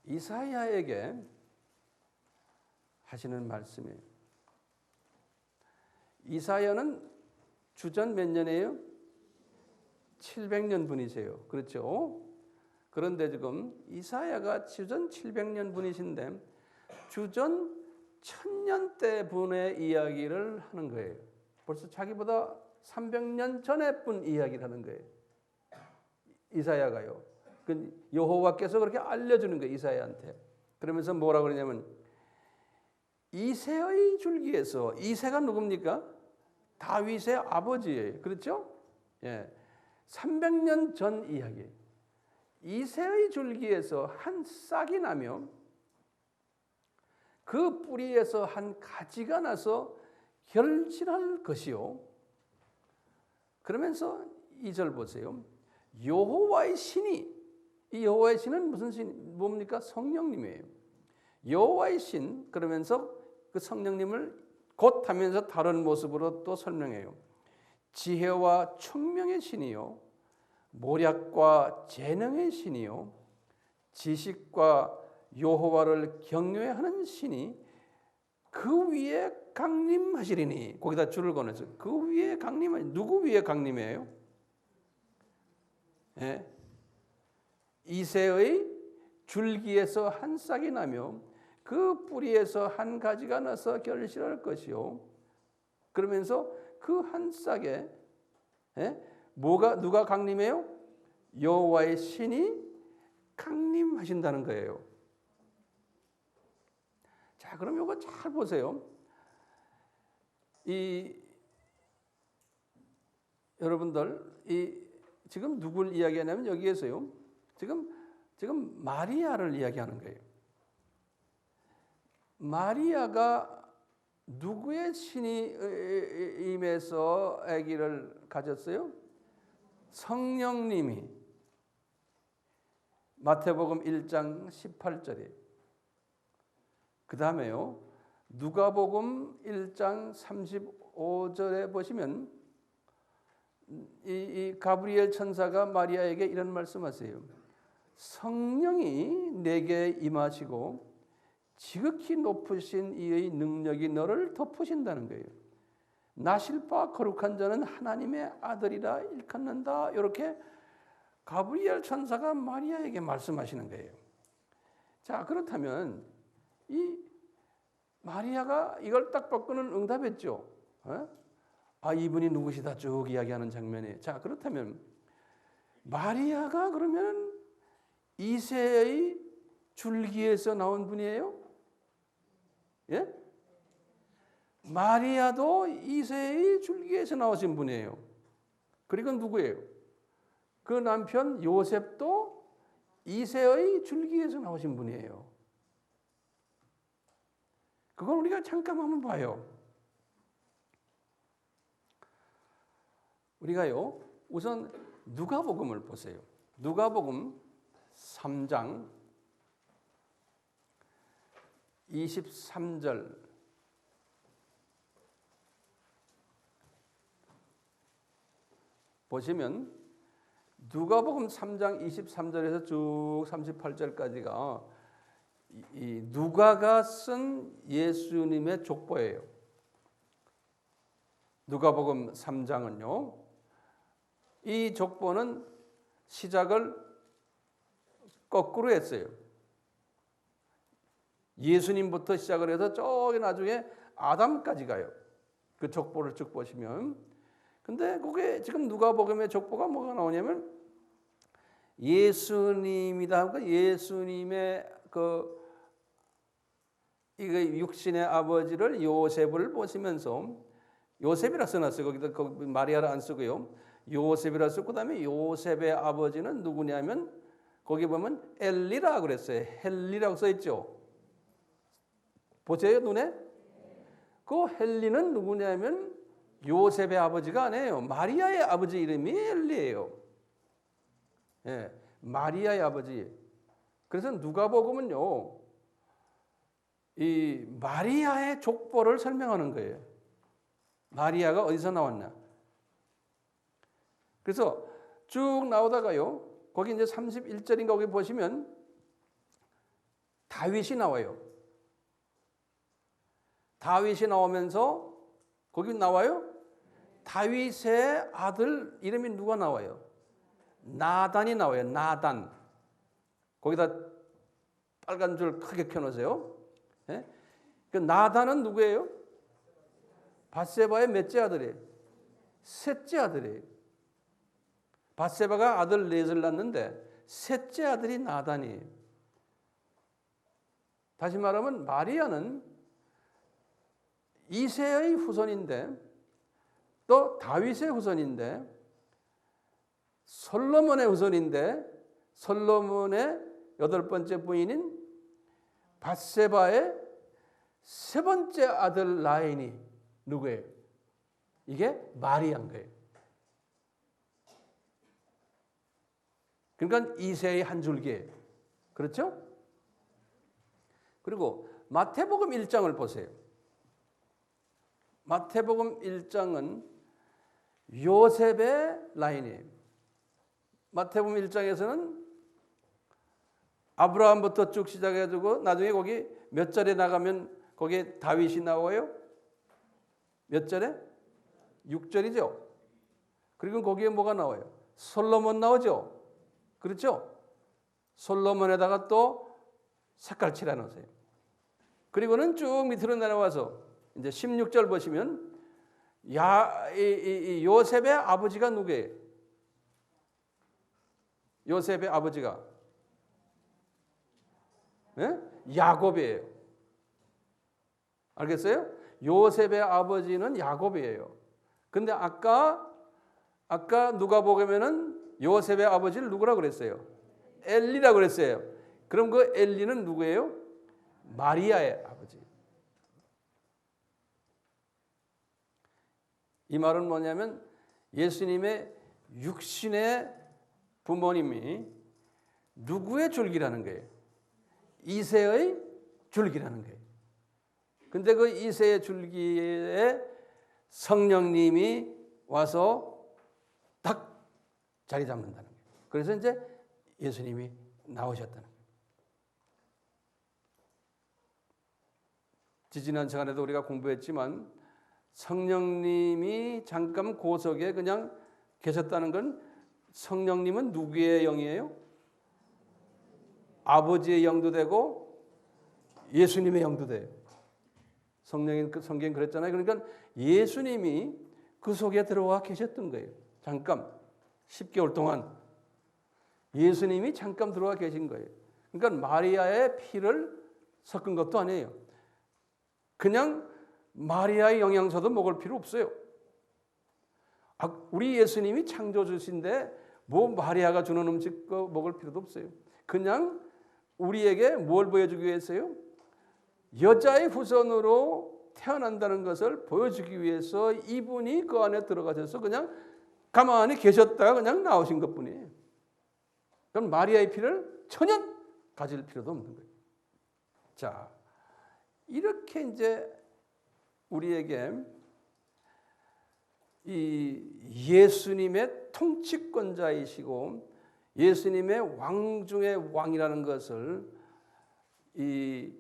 이사야에게 하시는 말씀이에요. 이사야는 주전 몇 년이에요? 700년 분이세요. 그렇죠? 그런데 지금 이사야가 주전 700년 분이신데 주전 1000년대 분의 이야기를 하는 거예요. 벌써 자기보다 300년 전에 분 이야기를 하는 거예요. 이사야가요. 그 여호와께서 그렇게 알려주는 거예요. 이사야한테. 그러면서 뭐라고 그러냐면 이새의 줄기에서, 이새가 누굽니까? 다윗의 아버지예요. 그렇죠? 예. 300년 전 이야기예요. 이새의 줄기에서 한 싹이 나며 그 뿌리에서 한 가지가 나서 결실할 것이요. 그러면서 2절 보세요. 여호와의 신이, 이 여호와의 신은 무슨 신, 뭡니까? 성령님이에요. 여호와의 신, 그러면서 그 성령님을 곧 하면서 다른 모습으로 또 설명해요. 지혜와 총명의 신이요, 모략과 재능의 신이요, 지식과 여호와를 경외하는 신이 그 위에 강림하시리니. 거기다 줄을 꺼내서 그 위에 강림하시니. 누구 위에 강림해요? 예? 이새의 줄기에서 한 싹이 나며 그 뿌리에서 한 가지가 나서 결실할 것이요. 그러면서 그 한 싹에 누가 강림해요? 여호와의 신이 강림하신다는 거예요. 자, 그럼 이거 잘 보세요. 여러분들 지금 누굴 이야기하냐면 여기에서요. 지금 마리아를 이야기하는 거예요. 마리아가 누구의 신임에서 아기를 가졌어요? 성령님이. 마태복음 1장 18절에. 그 다음에요. 누가복음 1장 35절에 보시면 이 가브리엘 천사가 마리아에게 이런 말씀하세요. 성령이 내게 임하시고 지극히 높으신 이의 능력이 너를 덮으신다는 거예요. 나실 바 거룩한 자는 하나님의 아들이라 일컫는다. 이렇게 가브리엘 천사가 마리아에게 말씀하시는 거예요. 자, 그렇다면 이 마리아가 이걸 딱 받고는 응답했죠. 이분이 누구시다 쭉 이야기하는 장면에. 자, 그렇다면 마리아가 그러면 이새의 줄기에서 나온 분이에요? 예? 마리아도 이새의 줄기에서 나오신 분이에요. 그리고 누구예요? 그 남편 요셉도 이새의 줄기에서 나오신 분이에요. 그걸 우리가 잠깐 한번 봐요. 우리가요, 우선 누가복음을 보세요. 누가복음 3장 23절 보시면 누가복음 3장 23절에서 쭉 38절까지가 이 누가가 쓴 예수님의 족보예요. 누가복음 3장은요. 이 족보는 시작을 거꾸로 했어요. 예수님부터 시작을 해서 저기 나중에 아담까지 가요. 그 족보를 쭉 보시면. 근데 그게 지금 누가복음의 족보가 뭐가 나오냐면 예수님이다 하니까 예수님의 이거 육신의 아버지를 요셉을 보시면서 요셉이라 써놨어요. 거기다 마리아를 안 쓰고요. 요셉이라 쓰고 그다음에 요셉의 아버지는 누구냐면 거기 보면 엘리라 그랬어요. 헬리라고 써 있죠. 보세요, 눈에? 그 헬리는 누구냐면 요셉의 아버지가 아니에요. 마리아의 아버지 이름이 엘리예요. 예, 마리아의 아버지. 그래서 누가복음은요, 이 마리아의 족보를 설명하는 거예요. 마리아가 어디서 나왔나? 그래서 쭉 나오다가요, 거기 이제 31절인가 거기 보시면 다윗이 나와요. 다윗이 나오면서 거기 나와요. 다윗의 아들 이름이 누가 나와요? 나단이 나와요. 나단. 거기다 빨간 줄 크게 켜놓으세요. 예? 그 나단은 누구예요? 밧세바의 몇째 아들이에요? 셋째 아들이에요. 밧세바가 아들 넷을 낳는데 셋째 아들이 나단이에요. 다시 말하면 마리아는 이새의 후손인데 또 다윗의 후손인데 솔로몬의 후손인데 솔로몬의 8번째 부인인 밧세바의 세 번째 아들 라인이 누구예요? 이게 마리아인 거예요. 그러니까 이새의 한 줄기예요. 그렇죠? 그리고 마태복음 1장을 보세요. 마태복음 1장은 요셉의 라인이에요. 마태복음 1장에서는 아브라함부터 쭉 시작해가지고 나중에 거기 몇 절에 나가면 거기에 다윗이 나와요? 몇 절에? 6절이죠. 그리고 거기에 뭐가 나와요? 솔로몬 나오죠. 그렇죠? 솔로몬에다가 또 색깔 칠해 놓으세요. 그리고는 쭉 밑으로 내려와서 이제 16절 보시면 요셉의 아버지가 누구예요? 요셉의 아버지가 야곱이에요. 알겠어요? 요셉의 아버지는 야곱이에요. 근데 아까 누가복음에는 요셉의 아버지를 누구라고 그랬어요? 엘리라고 그랬어요. 그럼 그 엘리는 누구예요? 마리아의 아버지. 이 말은 뭐냐면 예수님의 육신의 부모님이 누구의 줄기라는 거예요? 이새의 줄기라는 거예요. 근데 그 이새의 줄기에 성령님이 와서 딱 자리 잡는다는 거예요. 그래서 이제 예수님이 나오셨다는 거예요. 지지난 시간에도 우리가 공부했지만 성령님이 잠깐 고석에 그냥 계셨다는 건 성령님은 누구의 영이에요? 아버지의 영도 되고 예수님의 영도 돼요. 성경이 그랬잖아요. 그러니까 예수님이 그 속에 들어와 계셨던 거예요. 잠깐 10개월 동안 예수님이 잠깐 들어와 계신 거예요. 그러니까 마리아의 피를 섞은 것도 아니에요. 그냥 마리아의 영양소도 먹을 필요 없어요. 우리 예수님이 창조주신데 뭐 마리아가 주는 음식 먹을 필요도 없어요. 그냥 우리에게 뭘 보여주기 위해서요? 여자의 후손으로 태어난다는 것을 보여주기 위해서 이분이 그 안에 들어가셔서 그냥 가만히 계셨다가 그냥 나오신 것뿐이에요. 그럼 마리아의 피를 전혀 가질 필요도 없는 거예요. 자, 이렇게 이제 우리에게 이 예수님의 통치권자이시고 예수님의 왕 중의 왕이라는 것을 이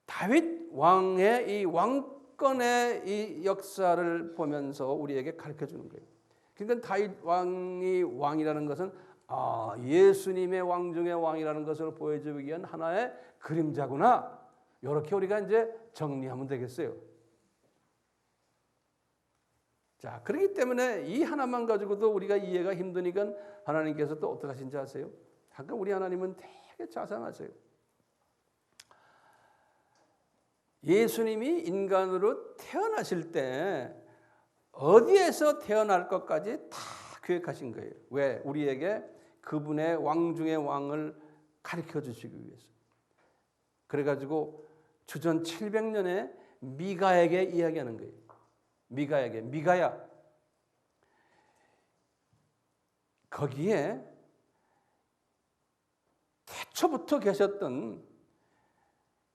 다윗 왕의 이 왕권의 이 역사를 보면서 우리에게 가르쳐 주는 거예요. 그러니까 다윗 왕이 왕이라는 것은 예수님의 왕 중의 왕이라는 것을 보여주기 위한 하나의 그림자구나. 이렇게 우리가 이제 정리하면 되겠어요. 자, 그렇기 때문에 이 하나만 가지고도 우리가 이해가 힘드니까 하나님께서 또 어떻게 하신지 아세요? 잠깐 우리 하나님은 되게 자상하세요. 예수님이 인간으로 태어나실 때 어디에서 태어날 것까지 다 계획하신 거예요. 왜? 우리에게 그분의 왕 중의 왕을 가르쳐 주시기 위해서. 그래가지고 주전 700년에 미가에게 이야기하는 거예요. 미가야. 거기에 태초부터 계셨던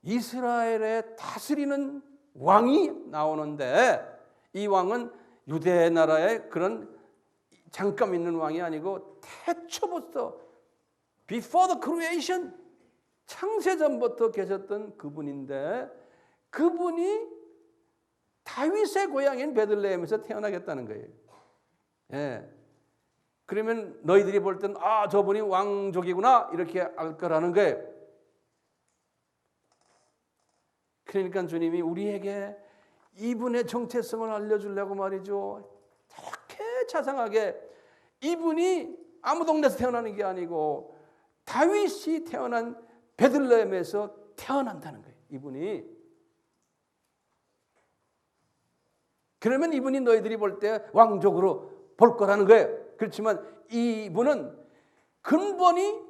이스라엘의 다스리는 왕이 나오는데 이 왕은 유대 나라의 그런 잠깐 있는 왕이 아니고 태초부터 before the creation 창세전부터 계셨던 그분인데 그분이 다윗의 고향인 베들레헴에서 태어나겠다는 거예요. 예. 그러면 너희들이 볼 땐 저분이 왕족이구나 이렇게 알 거라는 거예요. 그러니까 주님이 우리에게 이분의 정체성을 알려주려고 말이죠. 저렇게 자상하게 이분이 아무 동네에서 태어나는 게 아니고 다윗이 태어난 베들레헴에서 태어난다는 거예요. 이분이. 그러면 이분이 너희들이 볼 때 왕족으로 볼 거라는 거예요. 그렇지만 이분은 근본이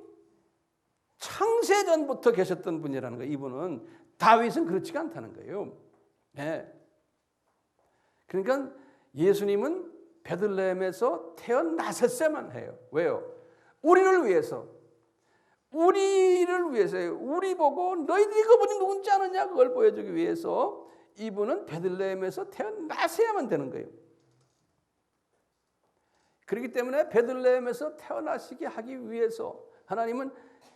창세전부터 계셨던 분이라는 거예요. 이분은 다윗은 그렇지가 않다는 거예요. 예. 그러니까 예수님은 베들레헴에서 태어나셨어야만 해요. 왜요? 우리를 위해서. 우리를 위해서요. 우리 보고 너희들이 그분이 누군지 아느냐 그걸 보여주기 위해서 이분은 베들레헴에서 태어나셔야만 되는 거예요. 그렇기 때문에 베들레헴에서 태어나시게 하기 위해서 하나님은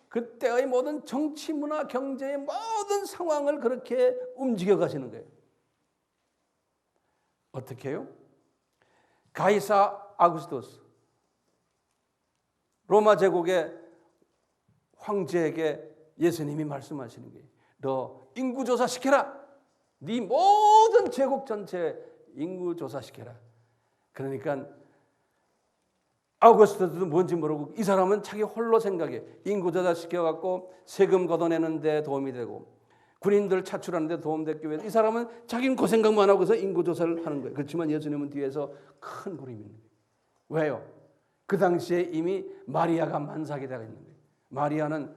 그때의 모든 정치, 문화, 경제의 모든 상황을 그렇게 움직여 가시는 거예요. 어떻게 해요? 가이사 아구스토스 로마 제국의 황제에게 예수님이 말씀하시는 거예요. 너 인구조사 시켜라. 네 모든 제국 전체 인구조사 시켜라. 그러니까 아우구스토스도 뭔지 모르고 이 사람은 자기 홀로 생각해. 인구조사 시켜갖고 세금 걷어내는 데 도움이 되고 군인들 차출하는 데 도움되기 위해서 이 사람은 자기는 그 생각만 하고 서 인구조사를 하는 거예요. 그렇지만 예수님은 뒤에서 큰 그림이 있는 거예요. 왜요? 그 당시에 이미 마리아가 만삭이 되어 있는 거예요. 마리아는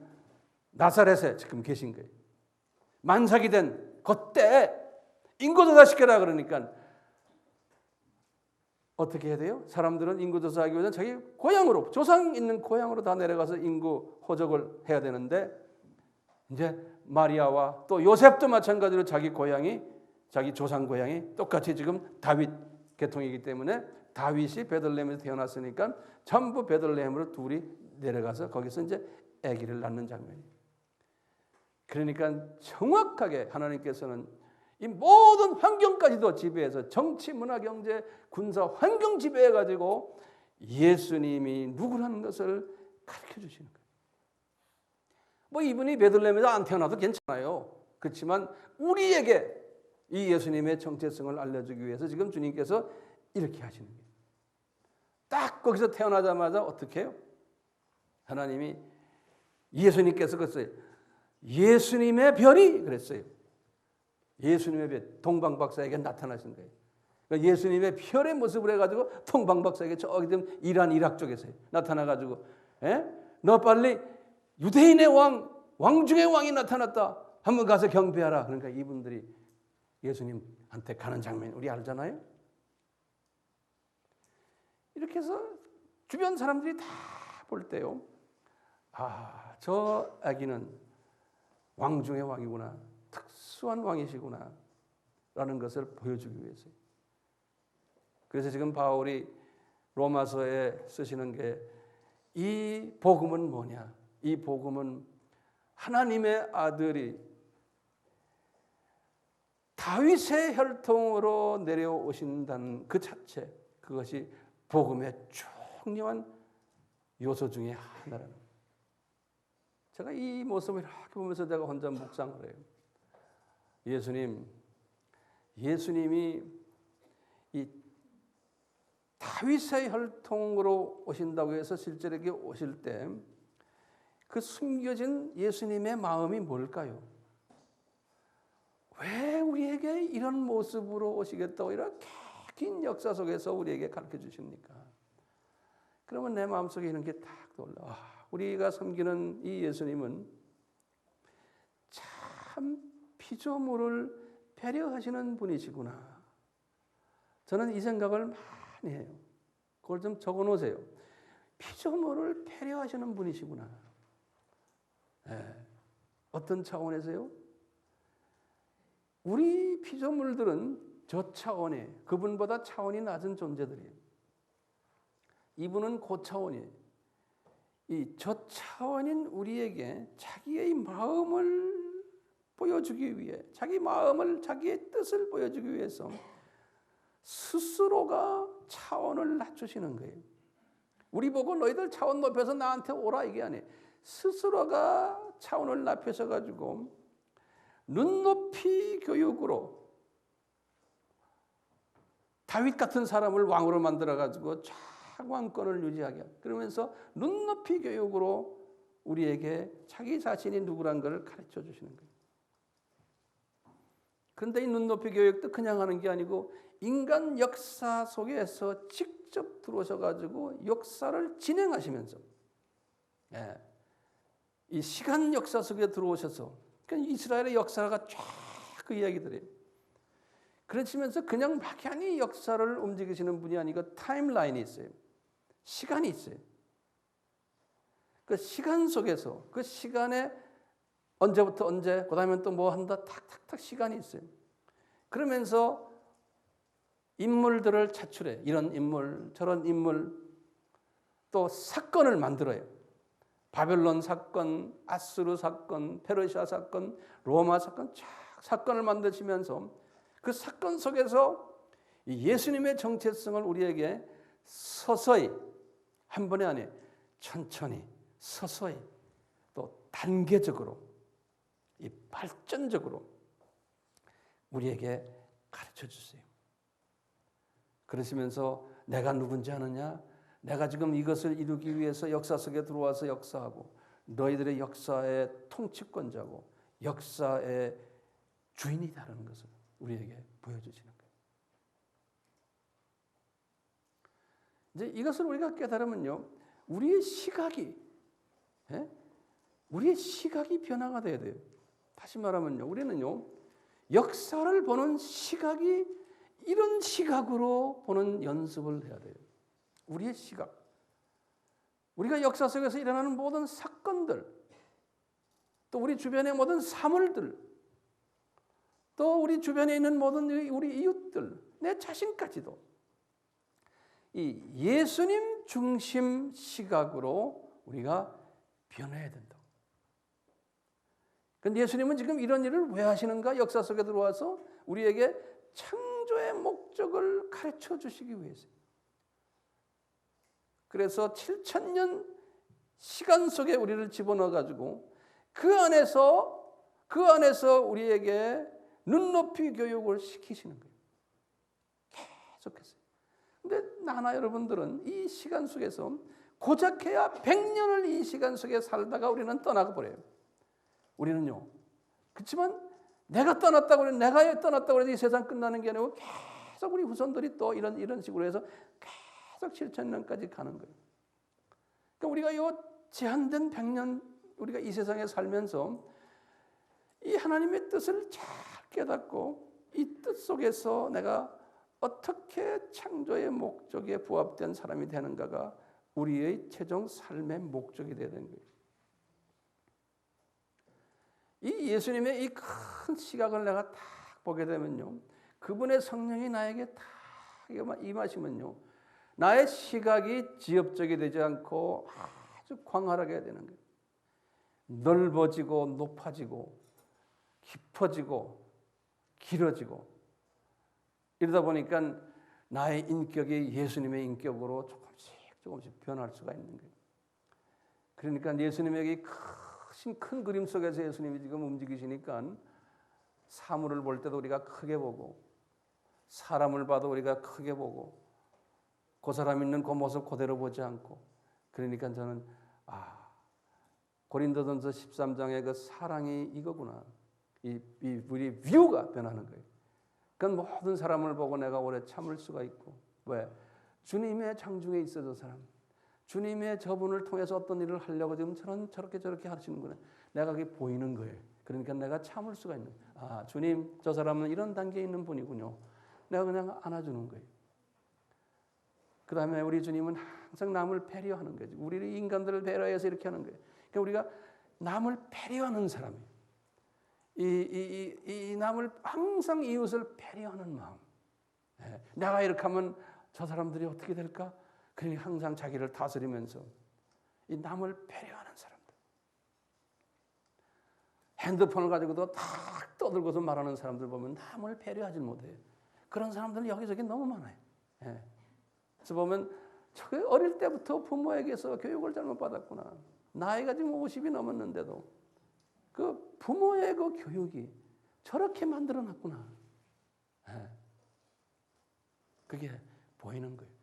나사렛에 지금 계신 거예요. 만삭이 된 그때 인구조사 시켜라 그러니까 어떻게 해야 돼요? 사람들은 인구조사하기 위해서는 자기 고향으로, 조상 있는 고향으로 다 내려가서 인구 호적을 해야 되는데 이제 마리아와 또 요셉도 마찬가지로 자기 고향이, 자기 조상 고향이 똑같이 지금 다윗 계통이기 때문에 다윗이 베들레헴에서 태어났으니까 전부 베들레헴으로 둘이 내려가서 거기서 이제 아기를 낳는 장면이에요. 그러니까 정확하게 하나님께서는 이 모든 환경까지도 지배해서 정치, 문화, 경제, 군사, 환경 지배해가지고 예수님이 누구라는 것을 가르쳐 주시는 거예요. 뭐 이분이 베들레헴에서 안 태어나도 괜찮아요. 그렇지만 우리에게 이 예수님의 정체성을 알려주기 위해서 지금 주님께서 이렇게 하시는 거예요. 딱 거기서 태어나자마자 어떻게 해요? 하나님이 예수님께서 그랬어요. 예수님의 별이 그랬어요. 예수님의 별, 동방박사에게 나타나신 거예요. 그러니까 예수님의 별의 모습을 해가지고 동방박사에게 저기 좀 이란 이락 쪽에서 나타나가지고 너 빨리 유대인의 왕 중의 왕이 나타났다. 한번 가서 경배하라. 그러니까 이분들이 예수님한테 가는 장면 우리 알잖아요. 이렇게 해서 주변 사람들이 다 볼 때요. 아, 저 아기는 왕 중의 왕이구나. 특수한 왕이시구나. 라는 것을 보여주기 위해서. 그래서 지금 바울이 로마서에 쓰시는 게 이 복음은 뭐냐? 이 복음은 하나님의 아들이 다윗의 혈통으로 내려오신다는 그 자체, 그것이 복음의 중요한 요소 중에 하나라는 거예요. 제가 이 모습을 이렇게 보면서 제가 혼자 묵상을 해요. 예수님이 이 다윗의 혈통으로 오신다고 해서 실제로 이렇게 오실 때 그 숨겨진 예수님의 마음이 뭘까요? 왜 우리에게 이런 모습으로 오시겠다고 이렇게 긴 역사 속에서 우리에게 가르쳐 주십니까? 그러면 내 마음속에 이런 게 딱 떠올라. 우리가 섬기는 이 예수님은 참 피조물을 배려하시는 분이시구나. 저는 이 생각을 많이 해요. 그걸 좀 적어 놓으세요. 피조물을 배려하시는 분이시구나. 어떤 차원에서요? 우리 피조물들은 저 차원에 그분보다 차원이 낮은 존재들이에요. 이분은 고차원이에요. 이 저 차원인 우리에게 자기의 마음을 보여주기 위해, 자기 마음을, 자기의 뜻을 보여주기 위해서 스스로가 차원을 낮추시는 거예요. 우리 보고 너희들 차원 높여서 나한테 오라 이게 아니에요. 스스로가 차원을 낮춰서 가지고 눈높이 교육으로 다윗 같은 사람을 왕으로 만들어 가지고 왕권을 유지하게 하고, 그러면서 눈높이 교육으로 우리에게 자기 자신이 누구란 걸 가르쳐 주시는 거예요. 그런데 이 눈높이 교육도 그냥 하는 게 아니고 인간 역사 속에서 직접 들어오셔 가지고 역사를 진행하시면서 이 시간 역사 속에 들어오셔서, 그러니까 이스라엘의 역사가 쫙 그 이야기들이에요. 그러시면서 그냥 막연히 역사를 움직이시는 분이 아니고 타임라인이 있어요. 시간이 있어요. 그 시간 속에서 그 시간에 언제부터 언제, 그 다음에 또 뭐 한다, 탁탁탁 시간이 있어요. 그러면서 인물들을 차출해. 이런 인물, 저런 인물, 또 사건을 만들어요. 바벨론 사건, 아수르 사건, 페르시아 사건, 로마 사건, 쫙 사건을 만드시면서 그 사건 속에서 예수님의 정체성을 우리에게 서서히, 한 번에 아니에요, 천천히, 서서히, 또 단계적으로, 이 발전적으로 우리에게 가르쳐 주세요. 그러시면서 내가 누군지 아느냐? 내가 지금 이것을 이루기 위해서 역사 속에 들어와서 역사하고 너희들의 역사의 통치권자고 역사의 주인이다라는 것을 우리에게 보여주시는 거예요. 이제 이것을 우리가 깨달으면요, 우리의 시각이 변화가 돼야 돼요. 다시 말하면요, 우리는요, 역사를 보는 시각이 이런 시각으로 보는 연습을 해야 돼요. 우리의 시각. 우리가 역사 속에서 일어나는 모든 사건들, 또 우리 주변의 모든 사물들, 또 우리 주변에 있는 모든 우리 이웃들, 내 자신까지도 이 예수님 중심 시각으로 우리가 변해야 된다. 그런데 예수님은 지금 이런 일을 왜 하시는가? 역사 속에 들어와서 우리에게 창조의 목적을 가르쳐 주시기 위해서. 그래서 7,000년 시간 속에 우리를 집어넣어 가지고 그 안에서 우리에게 눈높이 교육을 시키시는 거예요. 계속해서. 근데 나나 여러분들은 이 시간 속에서 고작해야 100년을 이 시간 속에 살다가 우리는 떠나가 버려요. 우리는요. 그렇지만 내가 떠났다고 해서 이 세상 끝나는 게 아니고 계속 우리 후손들이 또 이런 식으로 해서 계속 7,000년까지 가는 거예요. 그러니까 우리가 요 제한된 100년 우리가 이 세상에 살면서 이 하나님의 뜻을 잘 깨닫고 이 뜻 속에서 내가 어떻게 창조의 목적에 부합된 사람이 되는가가 우리의 최종 삶의 목적이 되어야 되는 거예요. 이 예수님의 이 큰 시각을 내가 딱 보게 되면요, 그분의 성령이 나에게 딱 임하시면요, 나의 시각이 지엽적이 되지 않고 아주 광활하게 되는 거예요. 넓어지고 높아지고 깊어지고 길어지고 이러다 보니까 나의 인격이 예수님의 인격으로 조금씩 변할 수가 있는 거예요. 그러니까 예수님에게 큰 그림 속에서 예수님이 지금 움직이시니까 사물을 볼 때도 우리가 크게 보고 사람을 봐도 우리가 크게 보고 그 사람 있는 그 모습 그대로 보지 않고, 그러니까 저는 고린도전서 13장의 그 사랑이 이거구나. 우리 뷰가 변하는 거예요. 그건 모든 사람을 보고 내가 오래 참을 수가 있고, 왜? 주님의 장중에 있어 저 사람. 주님의 저분을 통해서 어떤 일을 하려고 지금 저렇게 하시는구나. 내가 그게 보이는 거예요. 그러니까 내가 참을 수가 있는 거예요. 주님, 저 사람은 이런 단계에 있는 분이군요. 내가 그냥 안아주는 거예요. 그 다음에 우리 주님은 항상 남을 배려하는 거죠. 우리를 인간들을 배려해서 이렇게 하는 거예요. 그러니까 우리가 남을 배려하는 사람이에요. 이 남을 항상 이웃을 배려하는 마음. 내가 이렇게 하면 저 사람들이 어떻게 될까? 그러니 항상 자기를 다스리면서 이 남을 배려하는 사람들. 핸드폰을 가지고도 탁 떠들고서 말하는 사람들 보면 남을 배려하지 못해요. 그런 사람들은 여기저기 너무 많아요. 그래서 보면 어릴 때부터 부모에게서 교육을 잘못 받았구나. 나이가 지금 50이 넘었는데도 그 부모의 그 교육이 저렇게 만들어놨구나. 그게 보이는 거예요.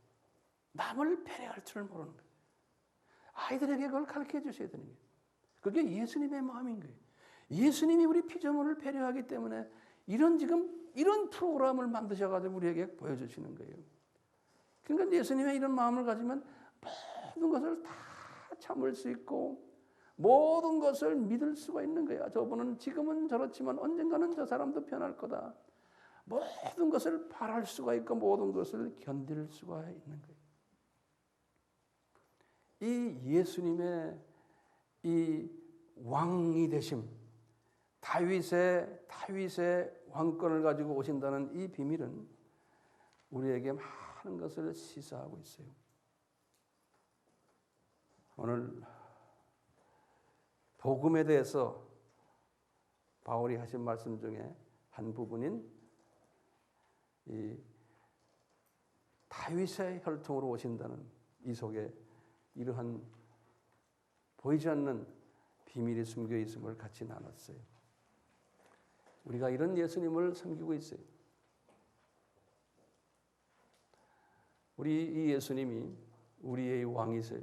남을 배려할 줄을 모르는 거예요. 아이들에게 그걸 가르쳐 주셔야 되는 거예요. 그게 예수님의 마음인 거예요. 예수님이 우리 피조물을 배려하기 때문에 이런 프로그램을 만드셔가지고 우리에게 보여주시는 거예요. 그러니까 예수님의 이런 마음을 가지면 모든 것을 다 참을 수 있고 모든 것을 믿을 수가 있는 거야. 저분은 지금은 저렇지만 언젠가는 저 사람도 변할 거다. 모든 것을 바랄 수가 있고 모든 것을 견딜 수가 있는 거예요. 이 예수님의 이 왕이 되심, 다윗의 왕권을 가지고 오신다는 이 비밀은 우리에게 많은 것을 시사하고 있어요. 오늘 복음에 대해서 바울이 하신 말씀 중에 한 부분인 이 다윗의 혈통으로 오신다는 이 속에 이러한 보이지 않는 비밀이 숨겨 있음을 같이 나눴어요. 우리가 이런 예수님을 섬기고 있어요. 우리 이 예수님이 우리의 왕이세요.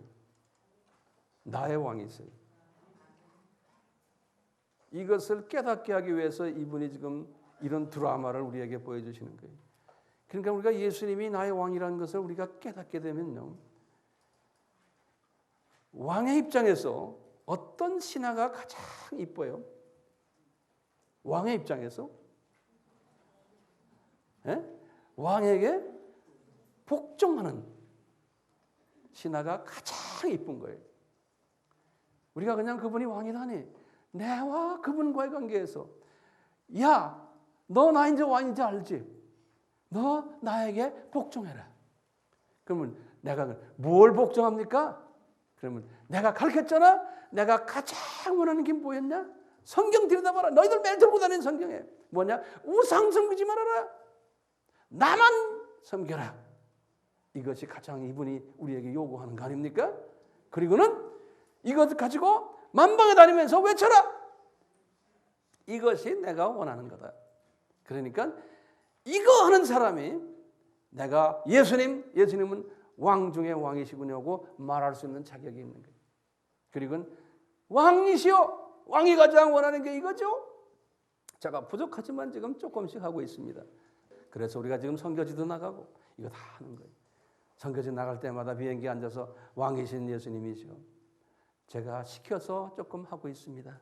나의 왕이세요. 이것을 깨닫게 하기 위해서 이분이 지금 이런 드라마를 우리에게 보여주시는 거예요. 그러니까 우리가 예수님이 나의 왕이라는 것을 우리가 깨닫게 되면요, 왕의 입장에서 어떤 신하가 가장 이뻐요? 왕의 입장에서 왕에게 복종하는 신하가 가장 이쁜 거예요. 우리가 그냥 그분이 왕이라니 내와 그분과의 관계에서 야, 너 나 이제 왕인지 알지? 너 나에게 복종해라. 그러면 내가 뭘 복종합니까? 그러면 내가 가르쳤잖아. 내가 가장 원하는 게 뭐였냐? 성경 들여다봐라. 너희들 매일 들고 다니는 성경에 뭐냐? 우상 섬기지 말아라. 나만 섬겨라. 이것이 가장 이분이 우리에게 요구하는 거 아닙니까? 그리고는 이것 가지고 만방에 다니면서 외쳐라. 이것이 내가 원하는 거다. 그러니까 이거 하는 사람이 내가 예수님은 왕 중에 왕이시군요 하고 말할 수 있는 자격이 있는 거예요. 그리고 왕이시여. 왕이 가장 원하는 게 이거죠. 제가 부족하지만 지금 조금씩 하고 있습니다. 그래서 우리가 지금 선교지도 나가고 이거 다 하는 거예요. 선교지 나갈 때마다 비행기에 앉아서 왕이신 예수님이시여. 제가 시켜서 조금 하고 있습니다.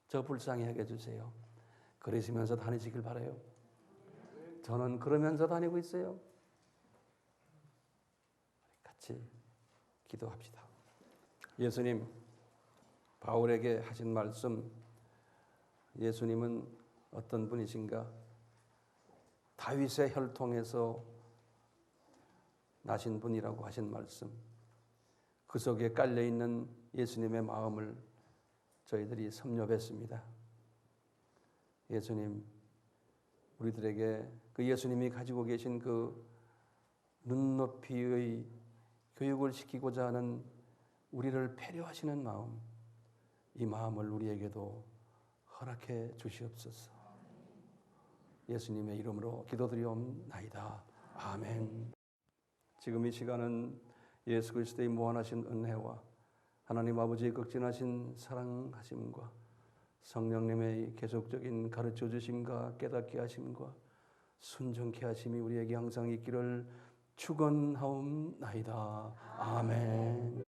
저 불쌍히 해주세요. 그러시면서 다니시길 바라요. 저는 그러면서 다니고 있어요. 같이 기도합시다. 예수님, 바울에게 하신 말씀, 예수님은 어떤 분이신가? 다윗의 혈통에서 나신 분이라고 하신 말씀, 그 속에 깔려있는 예수님의 마음을 저희들이 섭렵했습니다. 예수님, 우리들에게 그 예수님이 가지고 계신 그 눈높이의 교육을 시키고자 하는 우리를 배려하시는 마음, 이 마음을 우리에게도 허락해 주시옵소서. 예수님의 이름으로 기도드리옵나이다. 아멘. 지금 이 시간은 예수 그리스도의 무한하신 은혜와 하나님 아버지의 극진하신 사랑하심과 성령님의 계속적인 가르쳐 주심과 깨닫게 하심과 순종케 하심이 우리에게 항상 있기를 축원하옵나이다. 아멘.